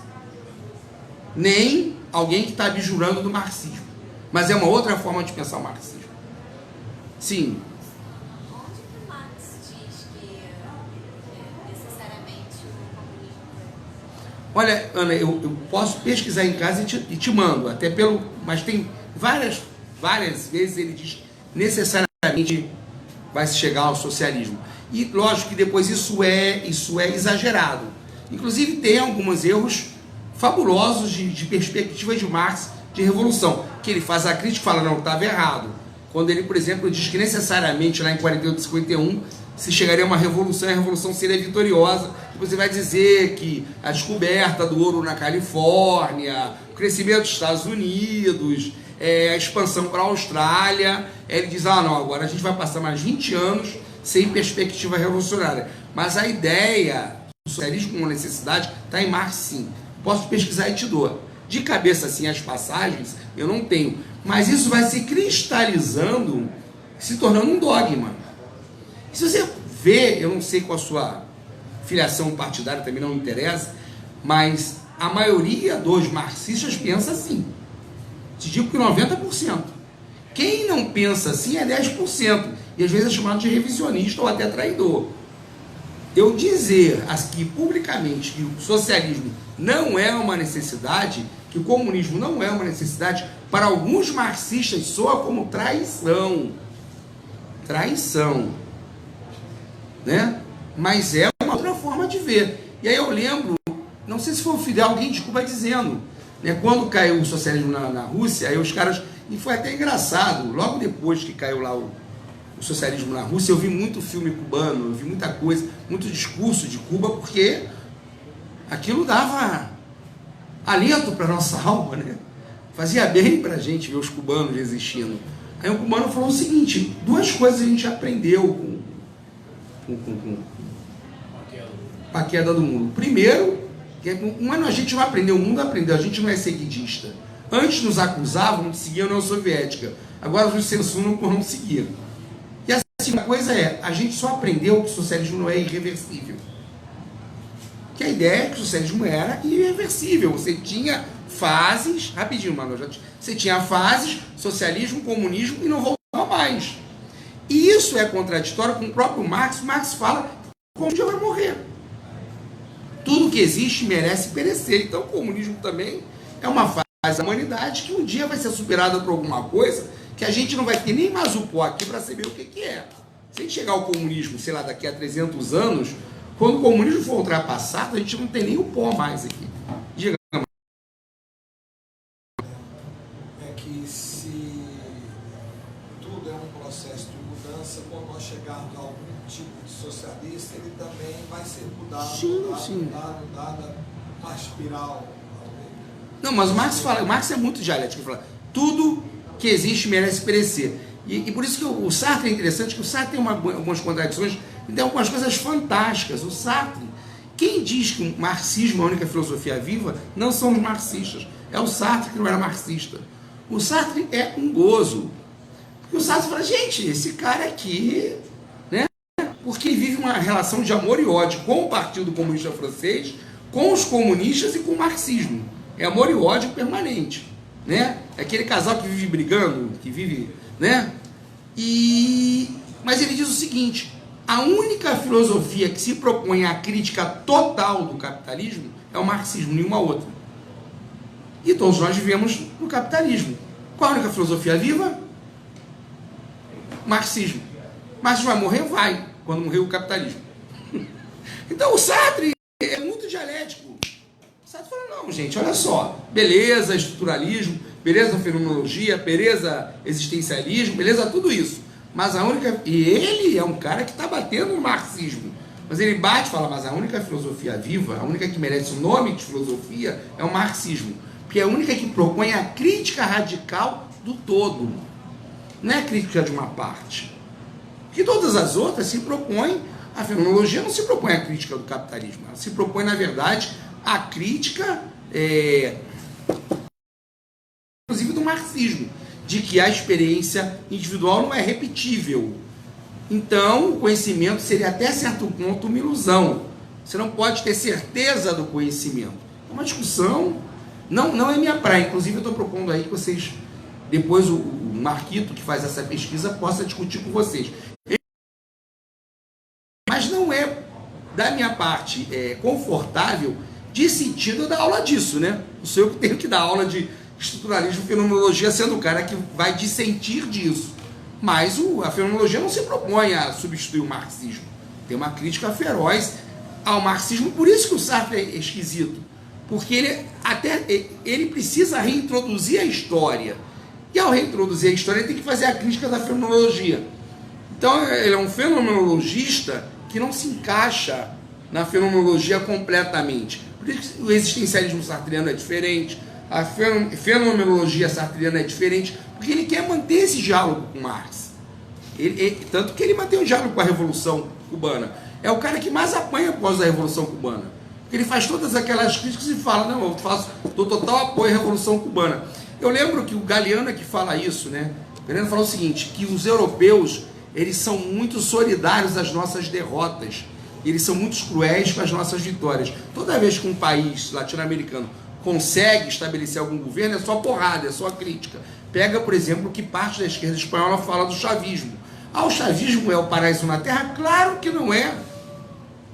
[SPEAKER 1] Nem alguém que está abjurando do marxismo. Mas é uma outra forma de pensar o marxismo. Sim.
[SPEAKER 4] Onde que Marx diz que necessariamente o comunismo foi?
[SPEAKER 1] Olha, Ana, eu posso pesquisar em casa e te mando, até pelo. Mas tem várias vezes ele diz necessariamente vai se chegar ao socialismo. E lógico que depois isso é exagerado. Inclusive tem alguns erros fabulosos de perspectiva de Marx de revolução, que ele faz a crítica e fala, não, estava errado. Quando ele, por exemplo, diz que necessariamente lá em 48 e 51 se chegaria a uma revolução e a revolução seria vitoriosa, você vai dizer que a descoberta do ouro na Califórnia, o crescimento dos Estados Unidos, a expansão para a Austrália, ele diz, não, agora a gente vai passar mais 20 anos sem perspectiva revolucionária. Mas a ideia do socialismo como necessidade está em Marx, sim. Posso pesquisar e te dou. De cabeça, assim, as passagens, eu não tenho. Mas isso vai se cristalizando, se tornando um dogma. Se você vê, eu não sei qual a sua filiação partidária, também não me interessa, mas a maioria dos marxistas pensa assim. Te digo que 90%. Quem não pensa assim é 10%. E às vezes é chamado de revisionista ou até traidor. Eu dizer aqui publicamente que o socialismo não é uma necessidade, que o comunismo não é uma necessidade, para alguns marxistas soa como traição. Traição. Né? Mas é uma outra forma de ver. E aí eu lembro, não sei se foi o Fidel, alguém desculpa dizendo, né, quando caiu o socialismo na Rússia, aí os caras, e foi até engraçado, logo depois que caiu lá o socialismo na Rússia, eu vi muito filme cubano, eu vi muita coisa, muito discurso de Cuba, porque aquilo dava alento para nossa alma, né? Fazia bem para a gente ver os cubanos resistindo. Aí um cubano falou o seguinte, duas coisas a gente aprendeu com a queda do mundo. Primeiro, que a gente não aprendeu, o mundo aprendeu, a gente não é seguidista. Antes nos acusavam de seguir a União Soviética, agora nos censuram por não seguir. E a segunda coisa é, a gente só aprendeu que o socialismo não é irreversível. Que a ideia é que o socialismo era irreversível. Você tinha fases, rapidinho, mano, você tinha fases, socialismo, comunismo, e não voltava mais. E isso isso é contraditório com o próprio Marx. Marx fala que o comunismo vai morrer. Tudo que existe merece perecer. Então o comunismo também é uma fase da humanidade que um dia vai ser superada por alguma coisa que a gente não vai ter nem mais o pó aqui para saber o que é. Se a gente chegar ao comunismo, sei lá, daqui a 300 anos, quando o comunismo for ultrapassado, a gente não tem nem o pó mais aqui. Diga.
[SPEAKER 5] É que se tudo é um processo de mudança, quando nós chegarmos a algum tipo de socialista, ele também vai ser mudado, mudado, a espiral.
[SPEAKER 1] Não, mas o Marx fala, o Marx é muito dialético, ele fala, tudo que existe merece perecer. E por isso que o Sartre é interessante, que o Sartre tem algumas contradições, tem algumas coisas fantásticas. O Sartre, quem diz que o marxismo é a única filosofia viva, não são os marxistas. É o Sartre que não era marxista. O Sartre é um gozo. Porque o Sartre fala, gente, esse cara aqui, né? Porque ele vive uma relação de amor e ódio com o Partido Comunista Francês, com os comunistas e com o marxismo. É amor e ódio permanente, né? É aquele casal que vive brigando, que vive, né? Mas ele diz o seguinte, a única filosofia que se propõe à crítica total do capitalismo é o marxismo, nenhuma outra. E todos nós vivemos no capitalismo. Qual a única filosofia viva? Marxismo. Mas vai morrer? Vai, quando morrer o capitalismo. Então o Sartre é muito dialético. O Sartre fala, não, gente, olha só, beleza, estruturalismo, beleza, fenomenologia, beleza, existencialismo, beleza, tudo isso. Mas a única... E ele é um cara que está batendo no marxismo. Mas ele bate e fala, mas a única filosofia viva, a única que merece o nome de filosofia é o marxismo. Porque é a única que propõe a crítica radical do todo. Não é a crítica de uma parte. Porque todas as outras se propõem... A fenomenologia não se propõe a crítica do capitalismo. Ela se propõe, na verdade, a crítica... inclusive do marxismo, de que a experiência individual não é repetível. Então, o conhecimento seria até certo ponto uma ilusão. Você não pode ter certeza do conhecimento. É uma discussão, não é minha praia. Inclusive, eu estou propondo aí que vocês, depois o Marquito, que faz essa pesquisa, possa discutir com vocês. Mas não é, da minha parte, confortável de sentido dar aula disso, né? Não sou eu que tenho que dar aula de estruturalismo e fenomenologia, sendo o cara que vai dissentir disso. Mas a fenomenologia não se propõe a substituir o marxismo. Tem uma crítica feroz ao marxismo, por isso que o Sartre é esquisito. Porque ele precisa reintroduzir a história. E ao reintroduzir a história, ele tem que fazer a crítica da fenomenologia. Então ele é um fenomenologista que não se encaixa na fenomenologia completamente. Por isso que o existencialismo sartriano é diferente, a fenomenologia sartriana é diferente, porque ele quer manter esse diálogo com Marx. Tanto que ele mantém um diálogo com a Revolução Cubana. É o cara que mais apanha após a Revolução Cubana. Porque ele faz todas aquelas críticas e fala, não, eu dou total apoio à Revolução Cubana. Eu lembro que o Galeano é que fala isso, né? O Galeano fala o seguinte, que os europeus, eles são muito solidários às nossas derrotas. Eles são muito cruéis com as nossas vitórias. Toda vez que um país latino-americano consegue estabelecer algum governo, é só porrada, é só crítica. Pega, por exemplo, o que parte da esquerda espanhola fala do chavismo. O chavismo é o paraíso na terra? Claro que não é.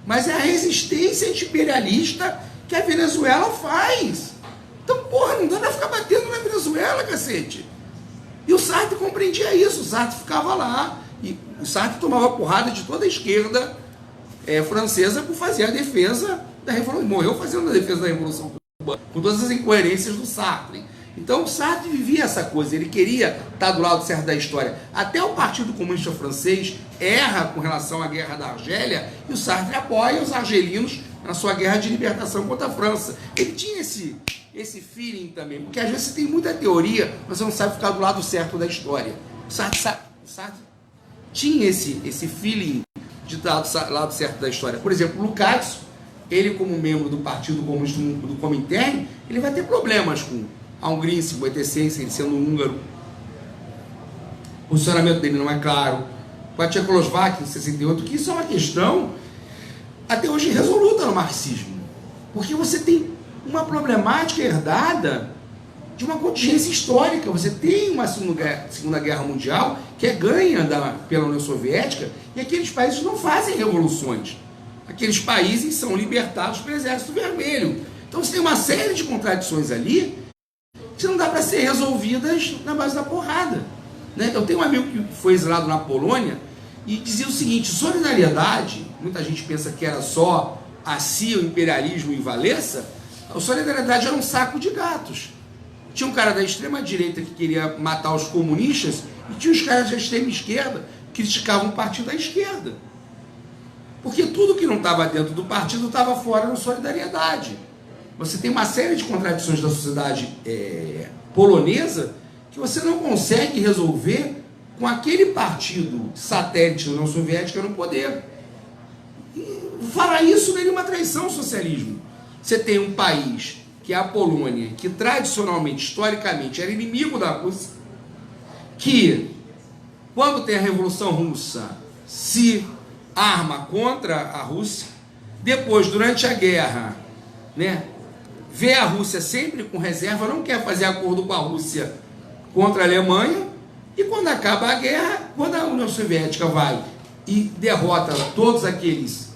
[SPEAKER 1] Mas é a resistência anti-imperialista que a Venezuela faz. Então, porra, não dá pra ficar batendo na Venezuela, cacete. E o Sartre compreendia isso. O Sartre ficava lá. E o Sartre tomava porrada de toda a esquerda francesa por fazer a defesa da Revolução. Morreu fazendo a defesa da Revolução Cubana, com todas as incoerências do Sartre. Então o Sartre vivia essa coisa, ele queria estar do lado certo da história. Até o Partido Comunista Francês erra com relação à Guerra da Argélia e o Sartre apoia os argelinos na sua guerra de libertação contra a França. Ele tinha esse feeling também, porque às vezes você tem muita teoria, mas você não sabe ficar do lado certo da história. O Sartre tinha esse feeling de estar do lado certo da história. Por exemplo, o Lukács, ele como membro do Partido Comunista do Comintern, ele vai ter problemas com a Hungria, com etc., ele sendo húngaro. O posicionamento dele não é claro. Com a Tchecoslováquia em 68, que isso é uma questão até hoje irresoluta no marxismo. Porque você tem uma problemática herdada de uma contingência histórica. Você tem uma Segunda Guerra Mundial que é ganha pela União Soviética e aqueles países não fazem revoluções. Aqueles países são libertados pelo Exército Vermelho. Então você tem uma série de contradições ali que não dá para ser resolvidas na base da porrada. Né? Eu tenho um amigo que foi exilado na Polônia e dizia o seguinte: solidariedade, muita gente pensa que era só a CIA, o imperialismo e Valessa. A solidariedade era um saco de gatos. Tinha um cara da extrema direita que queria matar os comunistas e tinha os caras da extrema esquerda que criticavam o partido da esquerda. Porque tudo que não estava dentro do partido estava fora da solidariedade. Você tem uma série de contradições da sociedade polonesa que você não consegue resolver com aquele partido satélite da União Soviética no poder. E falar isso não é uma traição ao socialismo. Você tem um país, que é a Polônia, que tradicionalmente, historicamente, era inimigo da Rússia, que, quando tem a Revolução Russa, se arma contra a Rússia, depois, durante a guerra, né, vê a Rússia sempre com reserva, não quer fazer acordo com a Rússia contra a Alemanha, e quando acaba a guerra, quando a União Soviética vai e derrota todos aqueles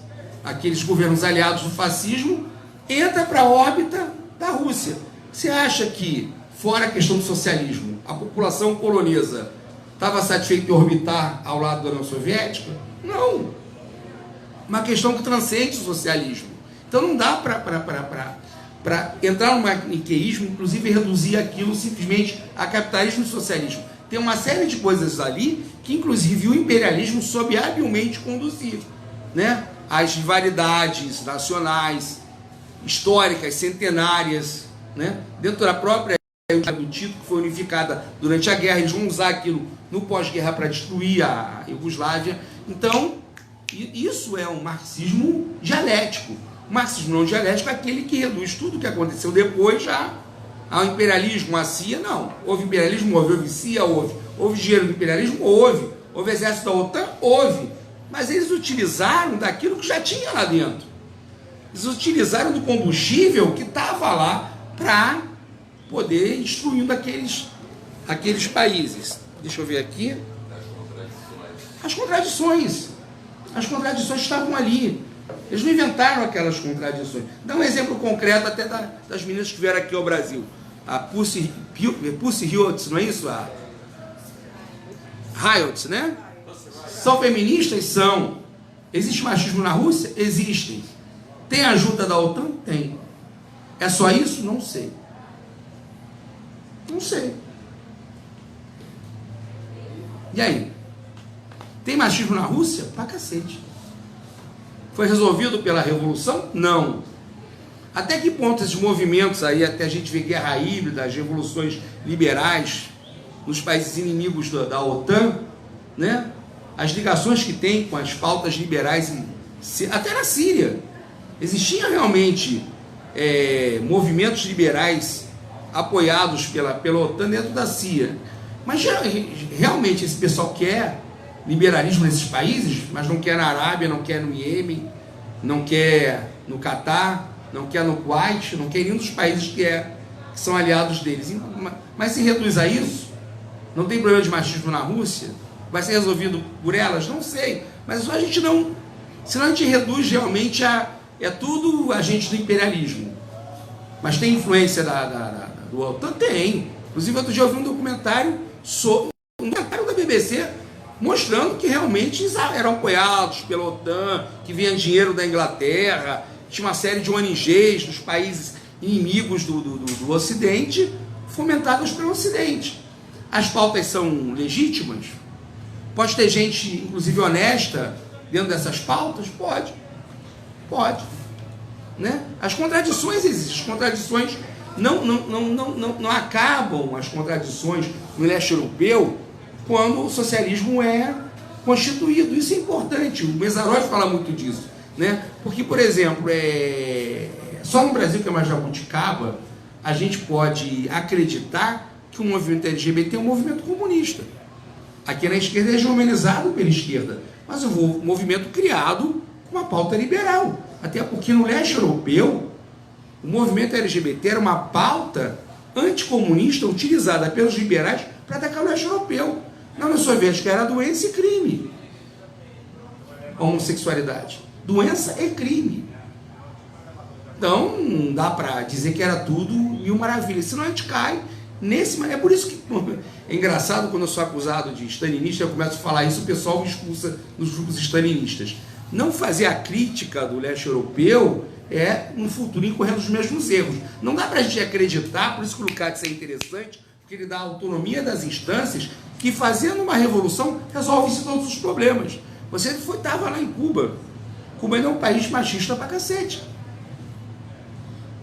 [SPEAKER 1] governos aliados do fascismo, entra para a órbita da Rússia. Você acha que, fora a questão do socialismo, a população polonesa estava satisfeita em orbitar ao lado da União Soviética? Não. Uma questão que transcende o socialismo. Então não dá para entrar no maniqueísmo, inclusive reduzir aquilo simplesmente a capitalismo e socialismo. Tem uma série de coisas ali que, inclusive, o imperialismo soube habilmente conduzir, né? As rivalidades nacionais, históricas, centenárias, né? Dentro da própria do Tito, que foi unificada durante a guerra, eles vão usar aquilo no pós-guerra para destruir a Iugoslávia. Então, isso é um marxismo dialético. O marxismo não dialético é aquele que reduz tudo o que aconteceu depois já ao imperialismo, à CIA. Não. Houve imperialismo? Houve CIA? Houve dinheiro do imperialismo? Houve exército da OTAN? Houve. Mas eles utilizaram daquilo que já tinha lá dentro. Eles utilizaram do combustível que estava lá para poder ir destruindo aqueles países. Deixa eu ver aqui. As contradições estavam ali. Eles não inventaram aquelas contradições. Dá um exemplo concreto até das meninas que vieram aqui ao Brasil. A Pussy Riot, não é isso? A Riot, né? São feministas? São. Existe machismo na Rússia? Existem. Tem ajuda da OTAN? Tem. É só isso? Não sei. Não sei. E aí? Tem machismo na Rússia? Pra cacete. Foi resolvido pela Revolução? Não. Até que ponto esses movimentos aí, até a gente vê guerra híbrida, as revoluções liberais nos países inimigos da OTAN, né? As ligações que tem com as pautas liberais, até na Síria, existiam realmente movimentos liberais apoiados pela OTAN dentro da Síria. Mas realmente esse pessoal quer liberalismo nesses países, mas não quer na Arábia, não quer no Iêmen, não quer no Catar, não quer no Kuwait, não quer em nenhum dos países que são aliados deles. Mas se reduz a isso, não tem problema de machismo na Rússia, vai ser resolvido por elas? Não sei. Mas só a gente não... Senão a gente reduz realmente é tudo agente do imperialismo. Mas tem influência do OTAN? Tem. Inclusive, outro dia eu vi um documentário da BBC mostrando que realmente eles eram apoiados pela OTAN, que vinha dinheiro da Inglaterra, tinha uma série de ONGs dos países inimigos do Ocidente, fomentadas pelo Ocidente. As pautas são legítimas? Pode ter gente, inclusive, honesta dentro dessas pautas? Pode. Né? As contradições existem. As contradições não acabam, as contradições no leste europeu, quando o socialismo é constituído. Isso é importante. O Mesaroy fala muito disso, né? Porque, por exemplo, só no Brasil, que é uma jabuticaba, a gente pode acreditar que o movimento LGBT é um movimento comunista. Aqui na esquerda é hegemonizado pela esquerda, mas é um movimento criado com uma pauta liberal. Até porque no leste europeu, o movimento LGBT era uma pauta anticomunista utilizada pelos liberais para atacar o leste europeu. Na União Soviética era doença e crime. A homossexualidade. Doença e crime. Então, não dá para dizer que era tudo mil maravilhas. Senão a gente cai nesse... É por isso que é engraçado quando eu sou acusado de stalinista, eu começo a falar isso, o pessoal me expulsa dos grupos stalinistas. Não fazer a crítica do leste europeu é, no futuro, incorrendo os mesmos erros. Não dá para a gente acreditar, por isso que o Lukács é interessante, porque ele dá a autonomia das instâncias, que fazendo uma revolução resolve-se todos os problemas. Você estava lá em Cuba. Cuba ainda é um país machista pra cacete.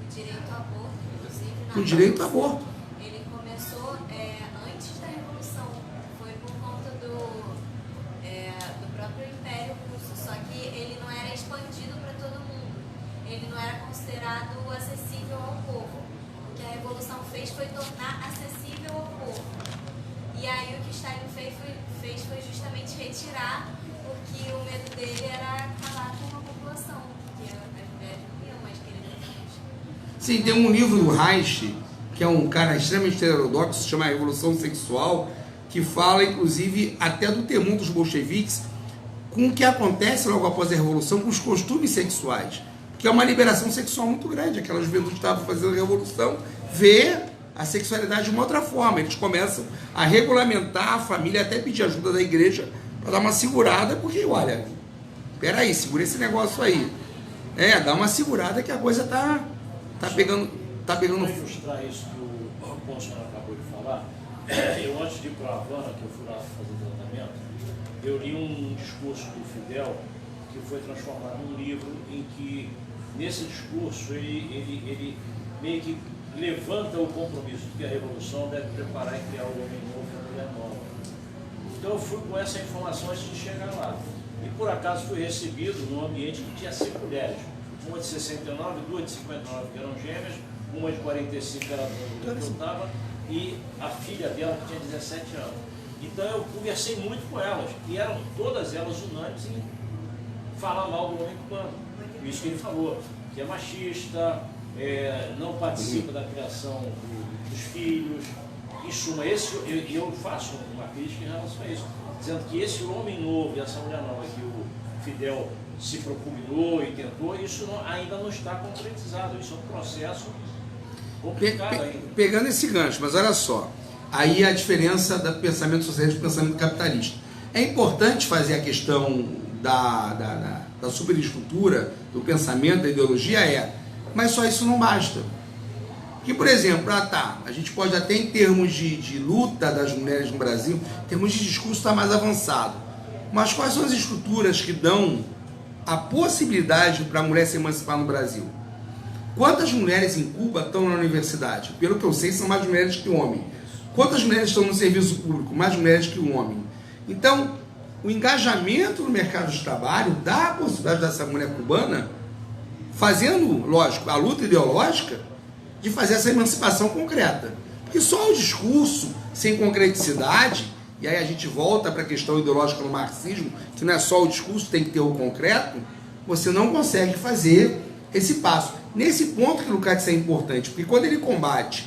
[SPEAKER 4] O direito ao aborto, inclusive,
[SPEAKER 1] O direito ao aborto.
[SPEAKER 4] ele começou antes da Revolução. Foi por conta do próprio Império Russo. Só que ele não era expandido para todo mundo. Ele não era considerado acessível ao povo. O que a Revolução fez foi tornar acessível ao povo. E aí o que Stalin fez foi justamente retirar, porque o medo dele era acabar com a população, porque as mulheres não iam mais querer ter filhos.
[SPEAKER 1] Sim, tem um livro do Reich, que é um cara extremamente heterodoxo, se chama Revolução Sexual, que fala, inclusive, até do temor dos bolcheviques, com o que acontece logo após a Revolução com os costumes sexuais, que é uma liberação sexual muito grande. Aquela juventude que estava fazendo a Revolução vê a sexualidade de uma outra forma. Eles começam a regulamentar a família, até pedir ajuda da igreja para dar uma segurada, porque, olha, peraí, segura esse negócio aí. Dá uma segurada que a coisa tá pegando
[SPEAKER 2] Para ilustrar isso que o Constantino acabou de falar, eu antes de ir para a Havana, que eu fui lá fazer tratamento, eu li um discurso do Fidel, que foi transformado num livro, em que, nesse discurso, ele meio que levanta o compromisso de que a Revolução deve preparar e criar o homem novo e a mulher nova. Então eu fui com essa informação antes de chegar lá. E por acaso fui recebido num ambiente que tinha 5 mulheres. Uma de 69, duas de 59 que eram gêmeas, uma de 45 que era dona do que eu estava, e a filha dela que tinha 17 anos. Então eu conversei muito com elas, e eram todas elas unânimes em falar mal do homem cubano. Isso que ele falou, que é machista, não participa da criação dos filhos. Em suma, eu faço uma crítica em relação a isso, dizendo que esse homem novo e essa mulher nova que o Fidel se propugnou e tentou, isso ainda não está concretizado. Isso é um processo complicado ainda.
[SPEAKER 1] Pegando esse gancho, mas olha só, aí a diferença do pensamento socialista e do pensamento capitalista. É importante fazer a questão da superestrutura, do pensamento, da ideologia, mas só isso não basta. Que, por exemplo, a gente pode até, em termos de luta das mulheres no Brasil, em termos de discurso, estar mais avançado. Mas quais são as estruturas que dão a possibilidade para a mulher se emancipar no Brasil? Quantas mulheres em Cuba estão na universidade? Pelo que eu sei, são mais mulheres que homens. Quantas mulheres estão no serviço público? Mais mulheres que homem. Então, o engajamento no mercado de trabalho dá a possibilidade dessa mulher cubana, fazendo, lógico, a luta ideológica, de fazer essa emancipação concreta. Porque só o discurso, sem concreticidade, e aí a gente volta para a questão ideológica no marxismo, que não é só o discurso, tem que ter o concreto, você não consegue fazer esse passo. Nesse ponto que o Lukács é importante, porque quando ele combate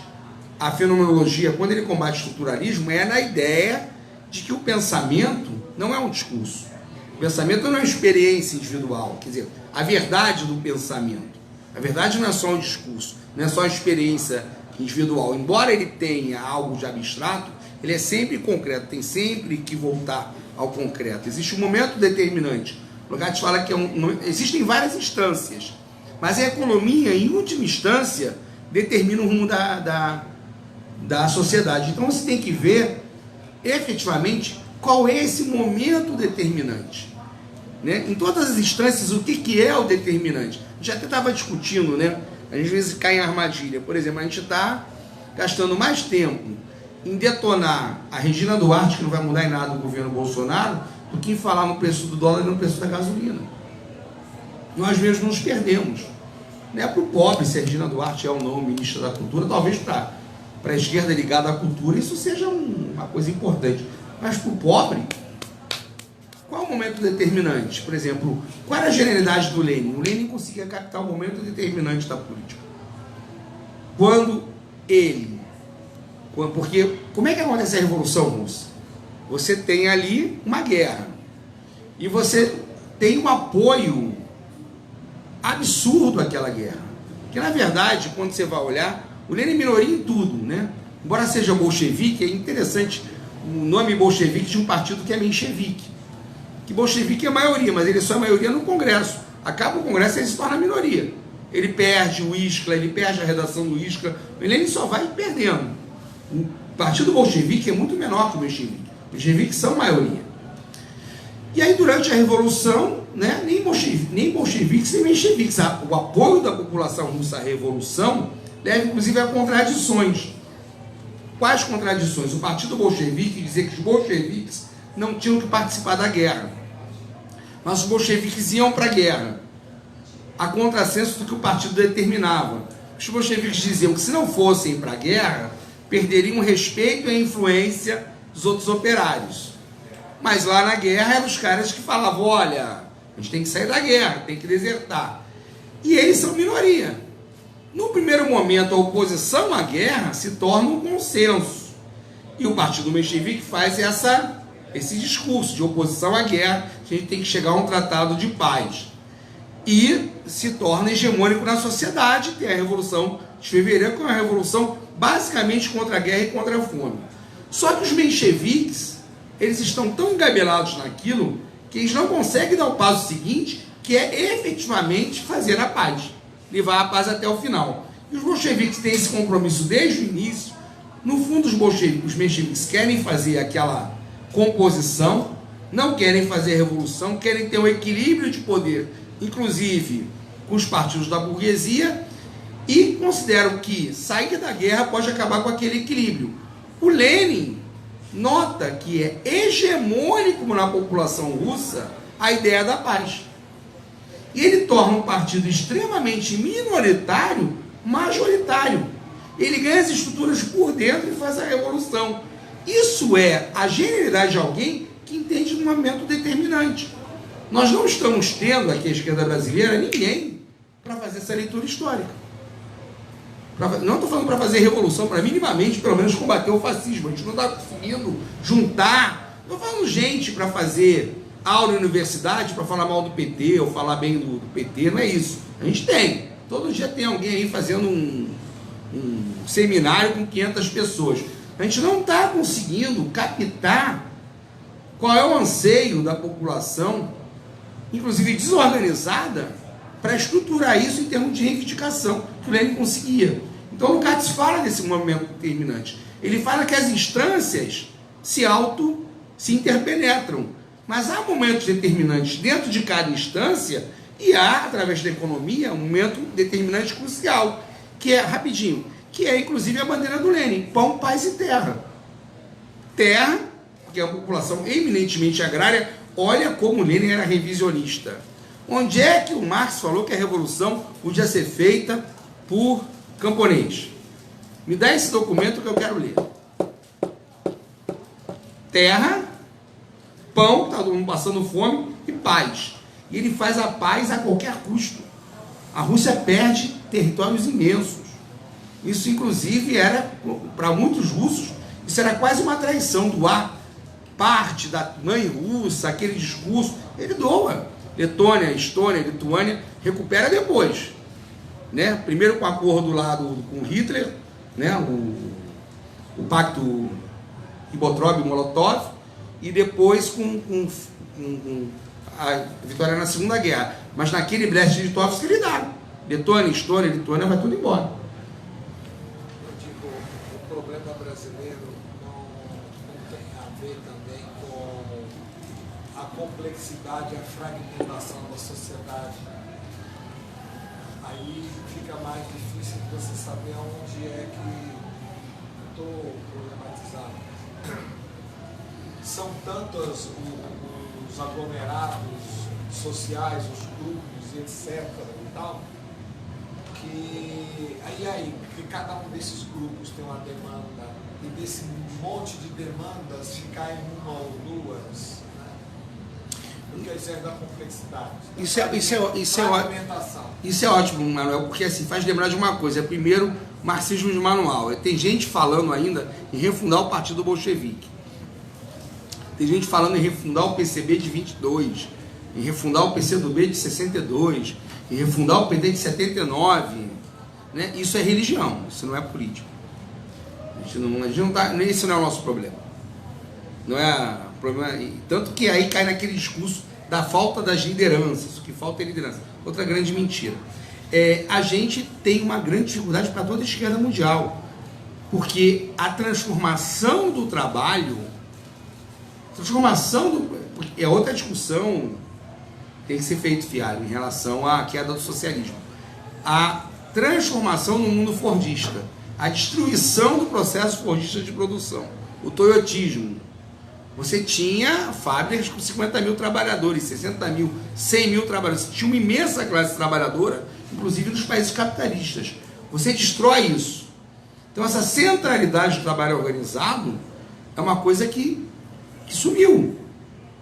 [SPEAKER 1] a fenomenologia, quando ele combate o estruturalismo, é na ideia de que o pensamento não é um discurso. O pensamento não é uma experiência individual, quer dizer, a verdade do pensamento. A verdade não é só um discurso, não é só uma experiência individual. Embora ele tenha algo de abstrato, ele é sempre concreto, tem sempre que voltar ao concreto. Existe um momento determinante. O Lukács fala que existem várias instâncias, mas a economia, em última instância, determina o rumo da sociedade. Então você tem que ver, efetivamente, qual é esse momento determinante. Né? Em todas as instâncias, o que é o determinante? A gente até estava discutindo, né? A gente às vezes cai em armadilha. Por exemplo, a gente está gastando mais tempo em detonar a Regina Duarte, que não vai mudar em nada o governo Bolsonaro, do que em falar no preço do dólar e no preço da gasolina. Nós mesmos nos perdemos. Não é para o pobre se a Regina Duarte é ou não ministra da Cultura, talvez para a esquerda ligada à cultura isso seja uma coisa importante. Mas para o pobre, qual é o momento determinante? Por exemplo, qual era a genialidade do Lenin? O Lenin conseguia captar o momento determinante da política. Quando ele Porque como é que acontece a Revolução Russa? Você tem ali uma guerra e você tem um apoio absurdo àquela guerra. Que na verdade, quando você vai olhar, o Lenin é minoria em tudo, né? Embora seja bolchevique, é interessante o nome bolchevique de um partido que é menchevique. Que bolchevique é maioria, mas ele só é maioria no Congresso. Acaba o Congresso e ele se torna minoria. Ele perde o Iskra, ele perde a redação do Iskra. O Lenin só vai perdendo. O partido bolchevique é muito menor que o menchevique. Os mencheviques são maioria. E aí, durante a Revolução, né, nem bolcheviques nem mencheviques, o apoio da população russa à Revolução leva, inclusive, a contradições. Quais contradições? O partido bolchevique dizia que os bolcheviques não tinham que participar da guerra. Mas os bolcheviques iam para a guerra, a contrassenso do que o partido determinava. Os bolcheviques diziam que se não fossem para a guerra, perderiam o respeito e a influência dos outros operários. Mas lá na guerra eram os caras que falavam, olha, a gente tem que sair da guerra, tem que desertar. E eles são minoria. No primeiro momento, a oposição à guerra se torna um consenso. E o partido menchevique faz esse discurso de oposição à guerra, que a gente tem que chegar a um tratado de paz. E se torna hegemônico na sociedade. Tem a Revolução de Fevereiro, que é uma revolução basicamente contra a guerra e contra a fome. Só que os mencheviques, eles estão tão engabelados naquilo que eles não conseguem dar o passo seguinte, que é efetivamente fazer a paz, levar a paz até o final. E os bolcheviques têm esse compromisso desde o início. No fundo, os mencheviques querem fazer aquela composição, não querem fazer revolução, querem ter um equilíbrio de poder, inclusive com os partidos da burguesia, e consideram que sair da guerra pode acabar com aquele equilíbrio. O Lenin nota que é hegemônico na população russa a ideia da paz. E ele torna um partido extremamente minoritário majoritário. Ele ganha as estruturas por dentro e faz a revolução. Isso é a genialidade de alguém que entende um momento determinante. Nós não estamos tendo aqui a esquerda brasileira ninguém para fazer essa leitura histórica. Não estou falando para fazer revolução, para minimamente, pelo menos, combater o fascismo. A gente não está conseguindo juntar. Estou falando gente para fazer aula em universidade, para falar mal do PT, ou falar bem do PT, não é isso. A gente tem. Todo dia tem alguém aí fazendo um seminário com 500 pessoas. A gente não está conseguindo captar qual é o anseio da população, inclusive desorganizada, para estruturar isso em termos de reivindicação, que o Lenin conseguia. Então, o Lukács fala desse movimento determinante. Ele fala que as instâncias se interpenetram, mas há momentos determinantes dentro de cada instância e há, através da economia, um momento determinante crucial, que é, rapidinho, que é, inclusive, a bandeira do Lenin, pão, paz e terra. Terra, porque é uma população eminentemente agrária. Olha como o Lenin era revisionista. Onde é que o Marx falou que a revolução podia ser feita por camponês? Me dá esse documento que eu quero ler. Terra, pão, está todo mundo passando fome, e paz. E ele faz a paz a qualquer custo. A Rússia perde territórios imensos. Isso, inclusive, era, para muitos russos, isso era quase uma traição. Doar parte da mãe russa, aquele discurso, ele doa. Letônia, Estônia, Lituânia, recupera depois. Né? Primeiro com o acordo lá com Hitler, né? o pacto Ribbentrop-Molotov, e depois com a vitória na Segunda Guerra. Mas naquele Brest-Litovsk ele dá. Letônia, Estônia, Lituânia, vai tudo embora.
[SPEAKER 5] Eu digo, o problema brasileiro não tem a ver também com a complexidade e a fragmentação da sociedade. Aí fica mais difícil de você saber onde é que estou problematizado. São tantos os aglomerados sociais, os grupos, etc. e tal, que cada um desses grupos tem uma demanda, e desse monte de demandas ficar em uma ou duas. porque isso é da complexidade.
[SPEAKER 1] Isso é ótimo, Manuel, porque assim, faz lembrar de uma coisa. Primeiro, marxismo de manual. Tem gente falando ainda em refundar o Partido Bolchevique. Tem gente falando em refundar o PCB de 22, em refundar o PCdoB de 62, em refundar o PD de 79. Né? Isso é religião, isso não é política. Esse não é o nosso problema. Não é problema. Tanto que aí cai naquele discurso da falta das lideranças. O que falta é liderança. Outra grande mentira. A gente tem uma grande dificuldade para toda a esquerda mundial. Porque a transformação do trabalho, é outra discussão que tem que ser feito, Fialho, em relação à queda do socialismo. A transformação no mundo fordista, a destruição do processo fordista de produção, o toyotismo. Você tinha fábricas com 50 mil trabalhadores, 60 mil, 100 mil trabalhadores. Você tinha uma imensa classe trabalhadora, inclusive nos países capitalistas. Você destrói isso. Então essa centralidade do trabalho organizado é uma coisa que sumiu.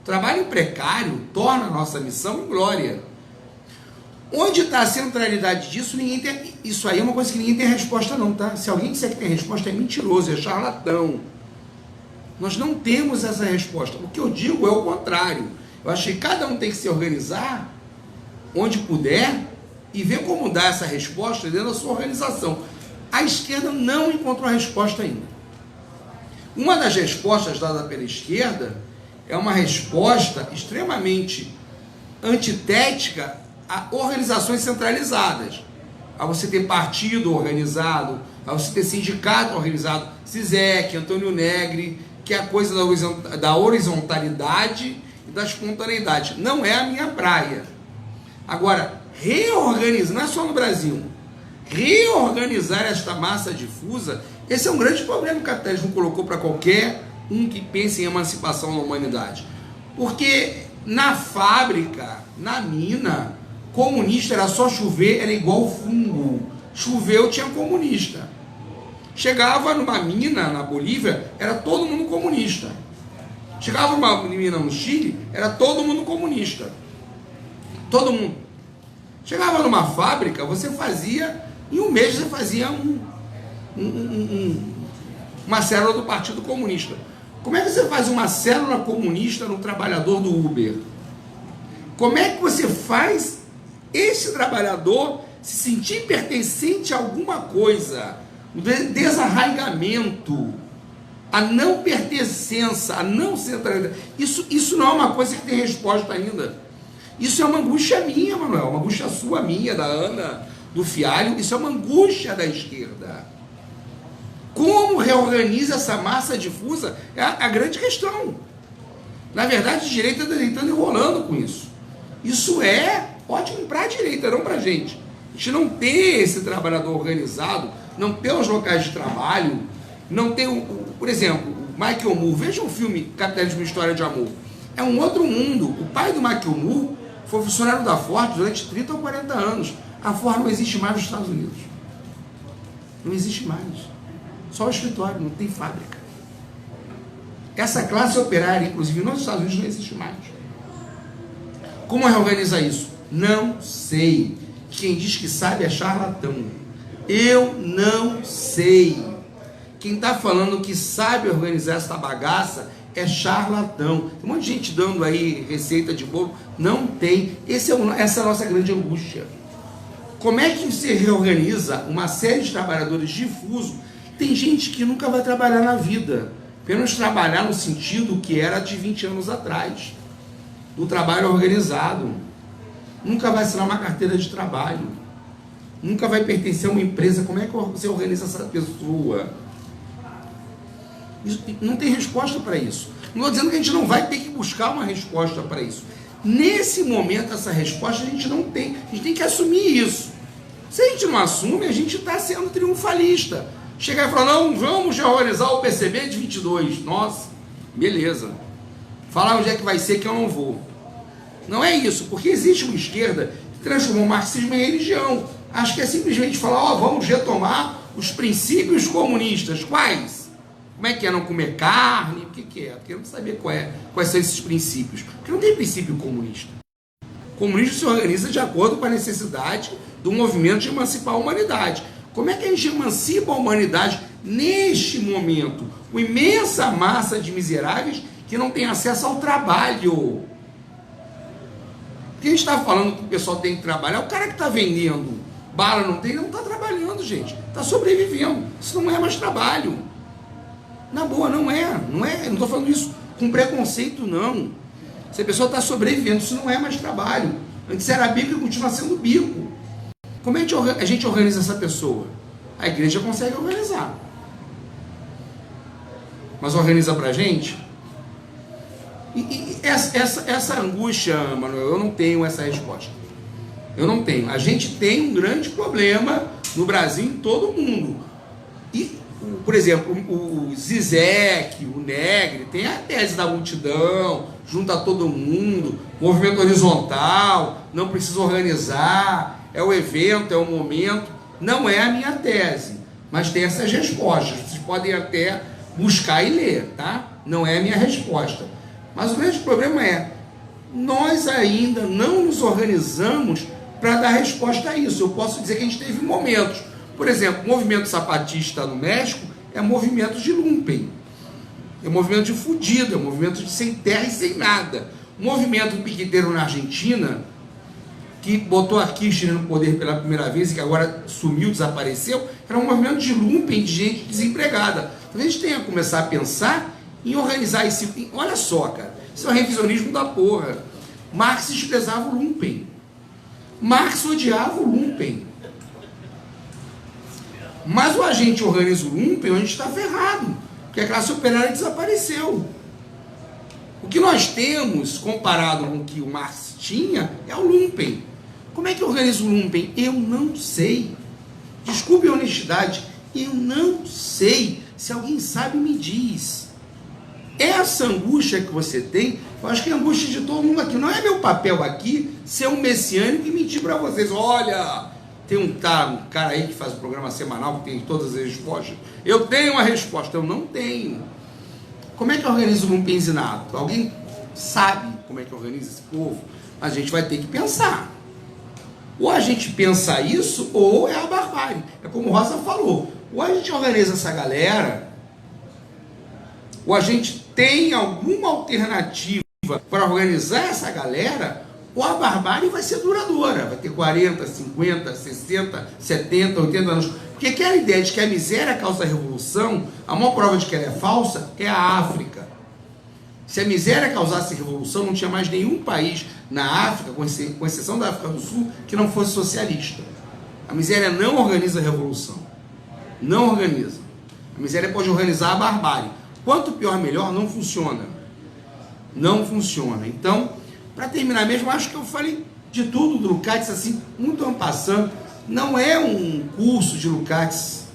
[SPEAKER 1] O trabalho precário torna a nossa missão em glória. Onde está a centralidade disso? Isso aí é uma coisa que ninguém tem resposta não, tá? Se alguém disser que tem resposta, é mentiroso, é charlatão. Nós não temos essa resposta. O que eu digo é o contrário. Eu acho que cada um tem que se organizar onde puder e ver como dar essa resposta dentro da sua organização. A esquerda não encontrou a resposta ainda. Uma das respostas dada pela esquerda é uma resposta extremamente antitética a organizações centralizadas. A você ter partido organizado, a você ter sindicato organizado, Zizek, Antônio Negri, que é a coisa da horizontalidade e da espontaneidade. Não é a minha praia. Agora, reorganizar, não é só no Brasil, reorganizar esta massa difusa, esse é um grande problema que o capitalismo colocou para qualquer um que pense em emancipação na humanidade. Porque na fábrica, na mina, comunista era só chover, era igual fungo. Choveu, tinha comunista. Chegava numa mina na Bolívia, era todo mundo comunista. Chegava numa mina no Chile, era todo mundo comunista. Todo mundo. Chegava numa fábrica, você fazia, em um mês você fazia uma célula do Partido Comunista. Como é que você faz uma célula comunista no trabalhador do Uber? Como é que você faz esse trabalhador se sentir pertencente a alguma coisa? O desarraigamento, a não pertencença, a não centralidade. Isso não é uma coisa que tem resposta ainda. Isso é uma angústia minha, Manuel, uma angústia sua, minha, da Ana, do Fialho. Isso é uma angústia da esquerda. Como reorganiza essa massa difusa é a grande questão. Na verdade, a direita está tentando enrolando com isso. Isso é ótimo para a direita, não para a gente. A gente não ter esse trabalhador organizado, não ter os locais de trabalho, não ter, por exemplo, o Michael Moore. Veja um filme, Capitalismo e História de Amor. É um outro mundo. O pai do Michael Moore foi funcionário da Ford durante 30 ou 40 anos. A Ford não existe mais nos Estados Unidos. Não existe mais. Só o escritório, não tem fábrica. Essa classe operária, inclusive nos Estados Unidos, não existe mais. Como reorganiza isso? Não sei. Quem diz que sabe é charlatão. Eu não sei. Quem está falando que sabe organizar essa bagaça é charlatão. Tem um monte de gente dando aí receita de bolo. Não tem. Essa é a nossa grande angústia. Como é que se reorganiza uma série de trabalhadores difusos? Tem gente que nunca vai trabalhar na vida. Apenas trabalhar no sentido que era de 20 anos atrás. Do trabalho organizado. Nunca vai assinar uma carteira de trabalho. Nunca vai pertencer a uma empresa. Como é que você organiza essa pessoa? Isso, não tem resposta para isso. Não estou dizendo que a gente não vai ter que buscar uma resposta para isso. Nesse momento, essa resposta a gente não tem. A gente tem que assumir isso. Se a gente não assume, a gente está sendo triunfalista. Chegar e falar, não, vamos reorganizar o PCB de 22. Nossa, beleza. Falar onde é que vai ser que eu não vou. Não é isso, porque existe uma esquerda que transformou o marxismo em religião. Acho que é simplesmente falar, vamos retomar os princípios comunistas. Quais? Como é que é não comer carne? O que é? Queremos saber quais são esses princípios. Porque não tem princípio comunista. O comunismo se organiza de acordo com a necessidade do movimento de emancipar a humanidade. Como é que a gente emancipa a humanidade neste momento? Com imensa massa de miseráveis que não tem acesso ao trabalho. O que a gente está falando que o pessoal tem que trabalhar? O cara que está vendendo bala não está trabalhando, gente. Está sobrevivendo. Isso não é mais trabalho. Na boa, não é. Eu não estou falando isso com preconceito, não. Se a pessoa está sobrevivendo, isso não é mais trabalho. Antes era bico e continua sendo bico. Como é que a gente organiza essa pessoa? A igreja consegue organizar. Mas organiza pra gente? E essa angústia, Manuel, eu não tenho essa resposta. Eu não tenho. A gente tem um grande problema no Brasil e em todo o mundo. E, por exemplo, o Zizek, o Negri, tem a tese da multidão, junta todo mundo, movimento horizontal, não precisa organizar, é o evento, é o momento. Não é a minha tese, mas tem essas respostas. Vocês podem até buscar e ler, tá? Não é a minha resposta. Mas o grande problema é, nós ainda não nos organizamos para dar resposta a isso. Eu posso dizer que a gente teve momentos. Por exemplo, o movimento zapatista no México é movimento de lumpen. É movimento de fudido, é movimento de sem terra e sem nada. O movimento piqueteiro na Argentina, que botou a Kirchner no poder pela primeira vez e que agora sumiu, desapareceu, era um movimento de lumpen, de gente desempregada. Então a gente tem que começar a pensar em organizar esse... Olha só, cara, isso é um revisionismo da porra. Marx desprezava o lumpen. Marx odiava o lumpen. Mas o agente organiza o lumpen, a gente está ferrado, porque a classe operária desapareceu. O que nós temos, comparado com o que o Marx tinha, é o lumpen. Como é que organiza o lumpen? Eu não sei. Desculpe a honestidade, eu não sei. Se alguém sabe, me diz. Essa angústia que você tem, eu acho que é a angústia de todo mundo aqui. Não é meu papel aqui ser um messiânico e mentir para vocês. Olha, tem um cara aí que faz um programa semanal que tem todas as respostas. Eu tenho uma resposta, eu não tenho. Como é que organiza o lumpenzinato? Alguém sabe como é que organiza esse povo? A gente vai ter que pensar. Ou a gente pensa isso, ou é a barbárie. É como o Rosa falou. Ou a gente organiza essa galera, ou a gente tem alguma alternativa para organizar essa galera, ou a barbárie vai ser duradoura. Vai ter 40, 50, 60, 70, 80 anos. Porque aquela ideia de que a miséria causa a revolução, a maior prova de que ela é falsa é a África. Se a miséria causasse revolução, não tinha mais nenhum país na África, com exceção da África do Sul, que não fosse socialista. A miséria não organiza a revolução. Não organiza. A miséria pode organizar a barbárie. Quanto pior, melhor, não funciona. Não funciona. Então, para terminar mesmo, acho que eu falei de tudo do Lukács, assim, muito en passant. Não é um curso de Lukács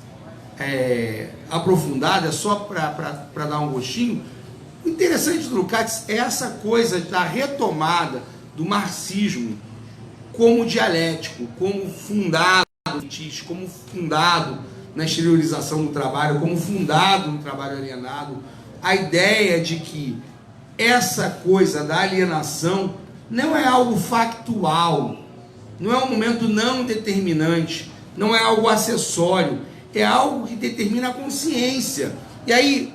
[SPEAKER 1] aprofundado, é só para dar um gostinho. O interessante do Lukács é essa coisa da retomada do marxismo como dialético, como fundado na exteriorização do trabalho, como fundado no trabalho alienado. A ideia de que essa coisa da alienação não é algo factual, não é um momento não determinante, não é algo acessório, é algo que determina a consciência. E aí,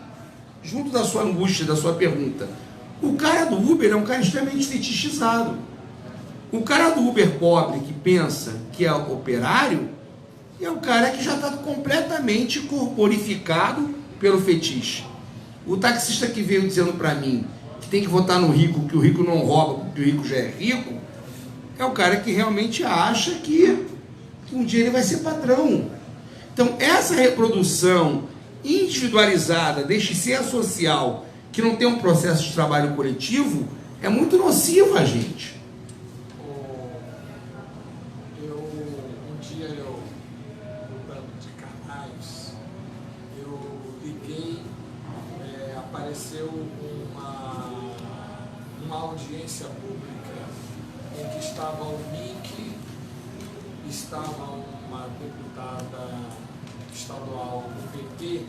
[SPEAKER 1] junto da sua angústia, da sua pergunta, o cara do Uber é um cara extremamente fetichizado. O cara do Uber pobre que pensa que é operário é o cara que já está completamente corporificado pelo fetiche. O taxista que veio dizendo para mim que tem que votar no rico, que o rico não rouba, porque o rico já é rico, é o cara que realmente acha que um dia ele vai ser patrão. Então, essa reprodução individualizada deste ser social, que não tem um processo de trabalho coletivo, é muito nociva a gente.
[SPEAKER 5] Um dia mudando de canais, eu liguei, apareceu uma audiência pública em que estava o Mick, estava uma deputada estadual do PT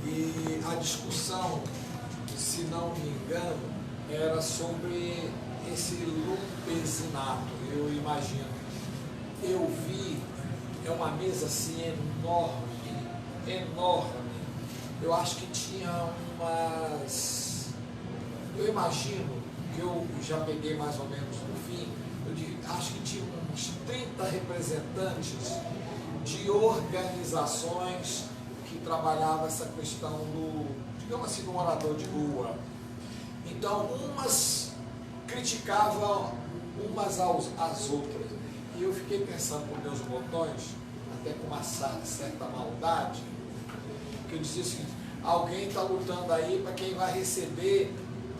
[SPEAKER 5] E a discussão, se não me engano, era sobre esse lumpesinato, eu imagino. Eu vi, é uma mesa assim enorme, enorme. Eu acho que tinha umas... Eu imagino, que eu já peguei mais ou menos no fim, acho que tinha uns 30 representantes de organizações que trabalhavam essa questão do, digamos assim, do morador de rua. Então, umas criticavam umas às outras. E eu fiquei pensando por meus botões, até com uma certa maldade, que eu dizia o seguinte: alguém está lutando aí para quem vai receber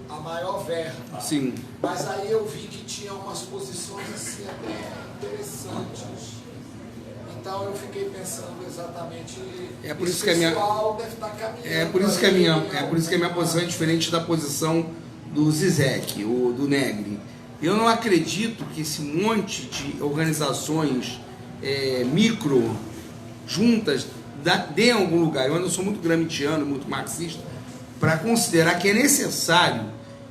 [SPEAKER 5] a maior verba.
[SPEAKER 1] Sim.
[SPEAKER 5] Mas aí eu vi que tinha umas posições assim até interessantes. Então eu fiquei pensando exatamente.
[SPEAKER 1] É por isso que a minha
[SPEAKER 5] deve estar caminhando.
[SPEAKER 1] é por isso que a minha posição é diferente da posição do Zizek, ou do Negri. Eu não acredito que esse monte de organizações micro juntas dê em algum lugar. Eu ainda sou muito gramsciano, muito marxista, para considerar que é necessário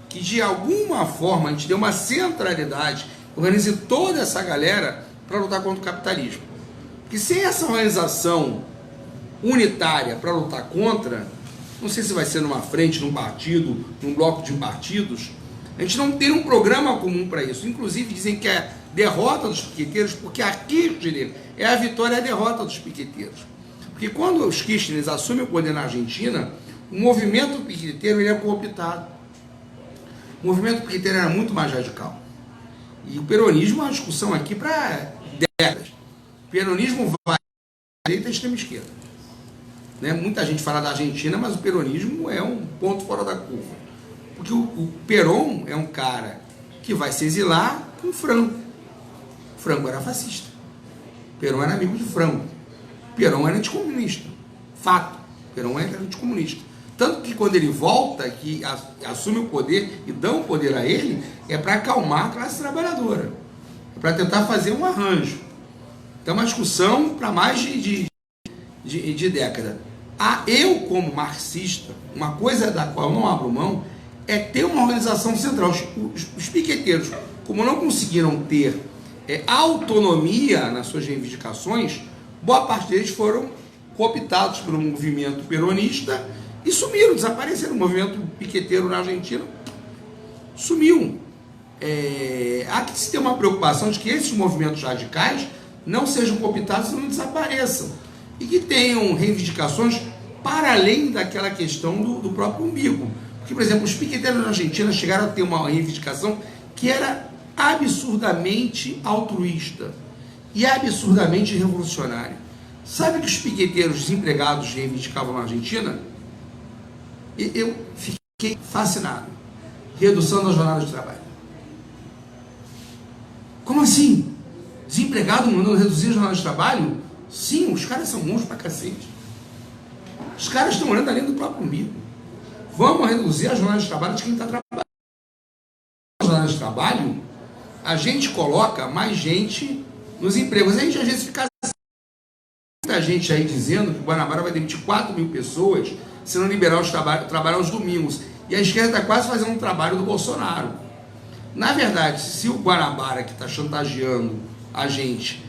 [SPEAKER 1] que de alguma forma a gente dê uma centralidade, organize toda essa galera para lutar contra o capitalismo. Porque sem essa organização unitária para lutar contra, não sei se vai ser numa frente, num partido, num bloco de partidos, a gente não tem um programa comum para isso. Inclusive dizem que é derrota dos piqueteiros, porque a Kirchner é a vitória e a derrota dos piqueteiros. Porque quando os Kirchner assumem o poder na Argentina, o movimento piqueteiro ele é cooptado. O movimento piqueteiro era muito mais radical. E o peronismo é uma discussão aqui para décadas. O peronismo vai da direita à extrema esquerda. Né? Muita gente fala da Argentina, mas o peronismo é um ponto fora da curva. Porque o Perón é um cara que vai se exilar com Franco. Franco era fascista. Perón era amigo de Franco. Perón era anticomunista. Fato. Perón era anticomunista. Tanto que quando ele volta, que assume o poder e dão o poder a ele, é para acalmar a classe trabalhadora. É para tentar fazer um arranjo. Então é uma discussão para mais de década. Eu, como marxista, uma coisa da qual eu não abro mão, é ter uma organização central. Os piqueteiros, como não conseguiram ter autonomia nas suas reivindicações, boa parte deles foram cooptados pelo movimento peronista e sumiram, desapareceram. O movimento piqueteiro na Argentina sumiu. Há que se ter uma preocupação de que esses movimentos radicais não sejam cooptados e não desapareçam. E que tenham reivindicações para além daquela questão do próprio umbigo. Porque, por exemplo, os piqueteiros na Argentina chegaram a ter uma reivindicação que era absurdamente altruísta e absurdamente revolucionária. Sabe o que os piqueteiros desempregados reivindicavam na Argentina? Eu fiquei fascinado. Redução da jornada de trabalho. Como assim? Desempregado mandando reduzir a jornada de trabalho? Sim, os caras são monstros pra cacete. Os caras estão olhando além do próprio umbigo. Vamos reduzir a jornada de trabalho de quem está trabalhando. A jornada de trabalho, a gente coloca mais gente nos empregos. A gente às vezes fica... Muita gente aí dizendo que o Guanabara vai demitir 4 mil pessoas se não liberar os trabalhar aos domingos. E a esquerda está quase fazendo um trabalho do Bolsonaro. Na verdade, se o Guanabara, que está chantageando a gente,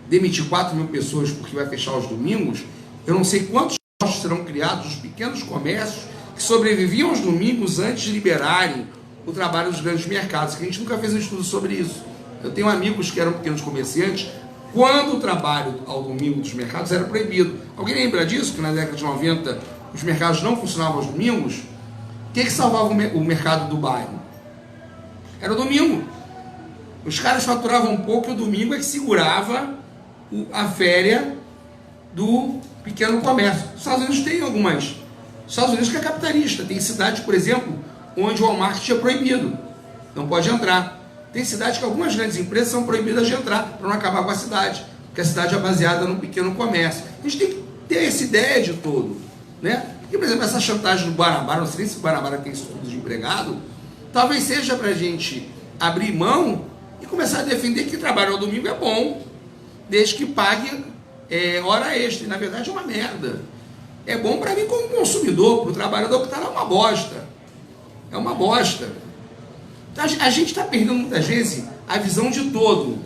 [SPEAKER 1] demitir 4 mil pessoas porque vai fechar os domingos, eu não sei quantos postos serão criados nos pequenos comércios que sobreviviam aos domingos antes de liberarem o trabalho dos grandes mercados, que a gente nunca fez um estudo sobre isso. Eu tenho amigos que eram pequenos comerciantes, quando o trabalho ao domingo dos mercados era proibido. Alguém lembra disso? Que na década de 90 os mercados não funcionavam aos domingos? O que salvava o mercado do bairro? Era o domingo. Os caras faturavam um pouco e o domingo é que segurava a férias do pequeno comércio. Os Estados Unidos tem algumas. Os Estados Unidos que é capitalista. Tem cidades, por exemplo, onde o Walmart é proibido. Não pode entrar. Tem cidades que algumas grandes empresas são proibidas de entrar para não acabar com a cidade. Porque a cidade é baseada no pequeno comércio. A gente tem que ter essa ideia de todo. Né? Porque, por exemplo, essa chantagem do Guanabara, não sei nem se o Guanabara tem estudo de empregado, talvez seja para a gente abrir mão e começar a defender que trabalho ao domingo é bom, desde que pague hora extra. E, na verdade, é uma merda. É bom para mim como consumidor, para o trabalhador que está lá, é uma bosta. É uma bosta. A gente está perdendo muitas vezes a visão de todo.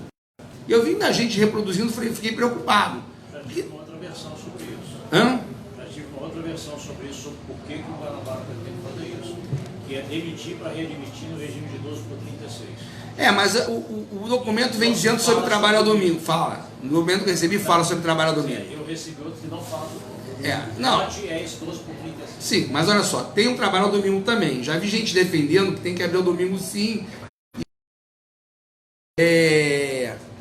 [SPEAKER 1] Eu vi da gente reproduzindo, fiquei preocupado.
[SPEAKER 2] Já tive uma outra versão sobre isso.
[SPEAKER 1] Hã?
[SPEAKER 2] Já tive uma outra versão sobre isso, sobre por que o Guanabara tem que fazer isso. Que é demitir para readmitir no regime de 12 por 36.
[SPEAKER 1] Mas o documento vem dizendo sobre trabalho ao domingo. Fala. No documento que eu recebi fala sobre trabalho ao domingo.
[SPEAKER 2] Eu recebi outro que não fala sobre
[SPEAKER 1] não.
[SPEAKER 2] é esse 12 por 36.
[SPEAKER 1] Sim, mas olha só, tem um trabalho ao domingo também. Já vi gente defendendo que tem que abrir o domingo sim.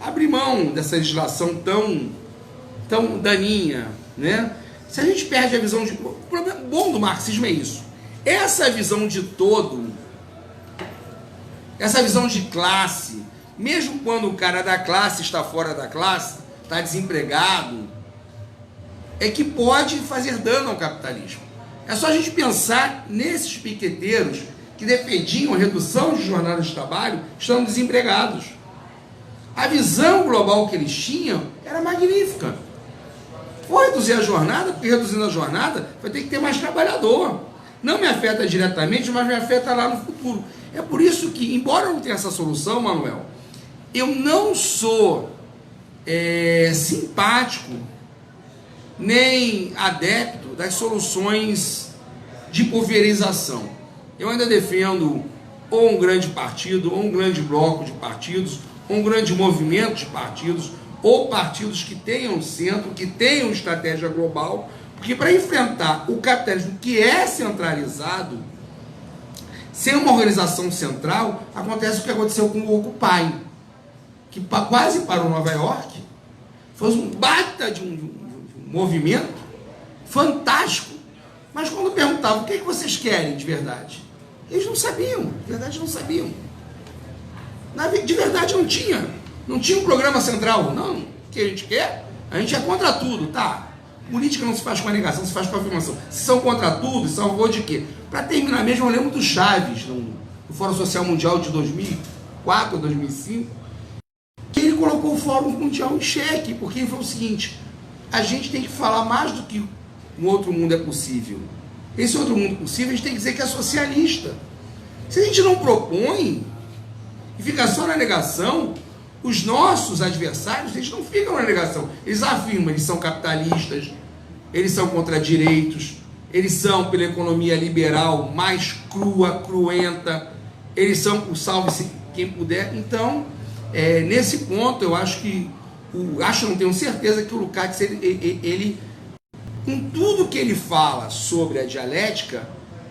[SPEAKER 1] Abrir mão dessa legislação tão daninha, né? Se a gente perde a visão de... O problema bom do marxismo é isso. Essa visão de todo, essa visão de classe, mesmo quando o cara da classe está fora da classe, está desempregado, é que pode fazer dano ao capitalismo. É só a gente pensar nesses piqueteiros que defendiam a redução de jornada de trabalho, estão desempregados. A visão global que eles tinham era magnífica. Vou reduzir a jornada, porque reduzindo a jornada vai ter que ter mais trabalhador. Não me afeta diretamente, mas me afeta lá no futuro. É por isso que, embora eu não tenha essa solução, Manuel, eu não sou simpático nem adepto das soluções de pulverização. Eu ainda defendo ou um grande partido, ou um grande bloco de partidos, ou um grande movimento de partidos, ou partidos que tenham centro, que tenham estratégia global, porque para enfrentar o capitalismo que é centralizado, sem uma organização central, acontece o que aconteceu com o Occupy, que quase parou Nova York, foi um baita de um movimento fantástico, mas quando perguntavam o que vocês querem de verdade, eles não sabiam, de verdade não sabiam. De verdade não tinha um programa central, não. O que a gente quer? A gente é contra tudo, tá? Política não se faz com a negação, se faz com a afirmação. Se são contra tudo, são a favor de quê? Para terminar mesmo, eu lembro do Chaves, no Fórum Social Mundial de 2004 ou 2005, que ele colocou o Fórum Mundial em xeque, porque ele falou o seguinte: a gente tem que falar mais do que um outro mundo é possível. Esse outro mundo possível, a gente tem que dizer que é socialista. Se a gente não propõe e fica só na negação, os nossos adversários, eles não ficam na negação. Eles afirmam, eles são capitalistas, eles são contra direitos, eles são pela economia liberal mais crua, cruenta, eles são o salve-se quem puder. Então, nesse ponto, eu acho que, não tenho certeza que o Lukács, ele, com tudo que ele fala sobre a dialética,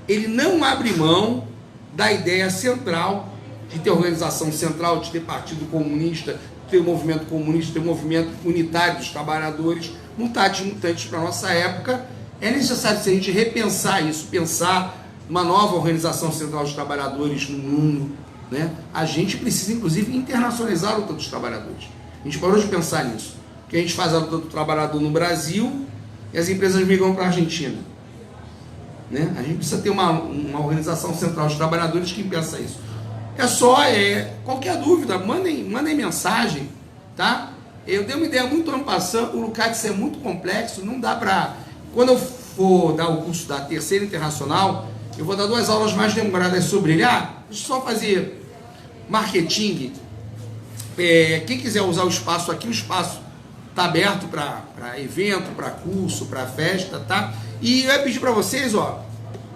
[SPEAKER 1] ele não abre mão da ideia central de ter organização central, de ter partido comunista, ter movimento comunista, ter movimento unitário dos trabalhadores, mutantes para a nossa época. É necessário se a gente repensar isso, pensar uma nova organização central dos trabalhadores no mundo, né? A gente precisa, inclusive, internacionalizar a luta dos trabalhadores. A gente parou de pensar nisso, porque a gente faz a luta do trabalhador no Brasil e as empresas migram para a Argentina, né? A gente precisa ter uma organização central dos trabalhadores que pensa isso. Qualquer dúvida, mandem mensagem, tá? Eu dei uma ideia muito ano passado, o Lukács é muito complexo, não dá para... Quando eu for dar o curso da Terceira Internacional, eu vou dar 2 aulas mais demoradas sobre ele. Deixa eu só fazer marketing. Quem quiser usar o espaço aqui, o espaço está aberto para evento, para curso, para festa, tá? E eu ia pedir para vocês,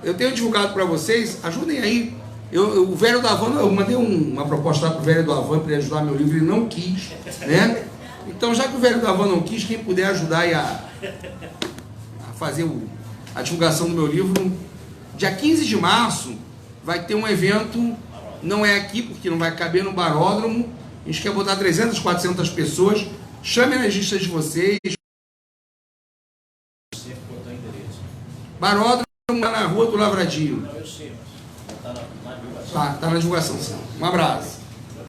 [SPEAKER 1] eu tenho divulgado para vocês, ajudem aí. O velho do Havan, eu mandei uma proposta lá para o velho do Havan para ele ajudar meu livro, ele não quis, né? Então, já que o velho do Havan não quis, quem puder ajudar aí a fazer a divulgação do meu livro, dia 15 de março vai ter um evento, não é aqui porque não vai caber no Baródromo, a gente quer botar 300, 400 pessoas, chamem nas listas de vocês. Baródromo lá na Rua do Lavradio.
[SPEAKER 2] Não, eu sei, mas está na divulgação.
[SPEAKER 1] Tá na divulgação, sim. Um abraço.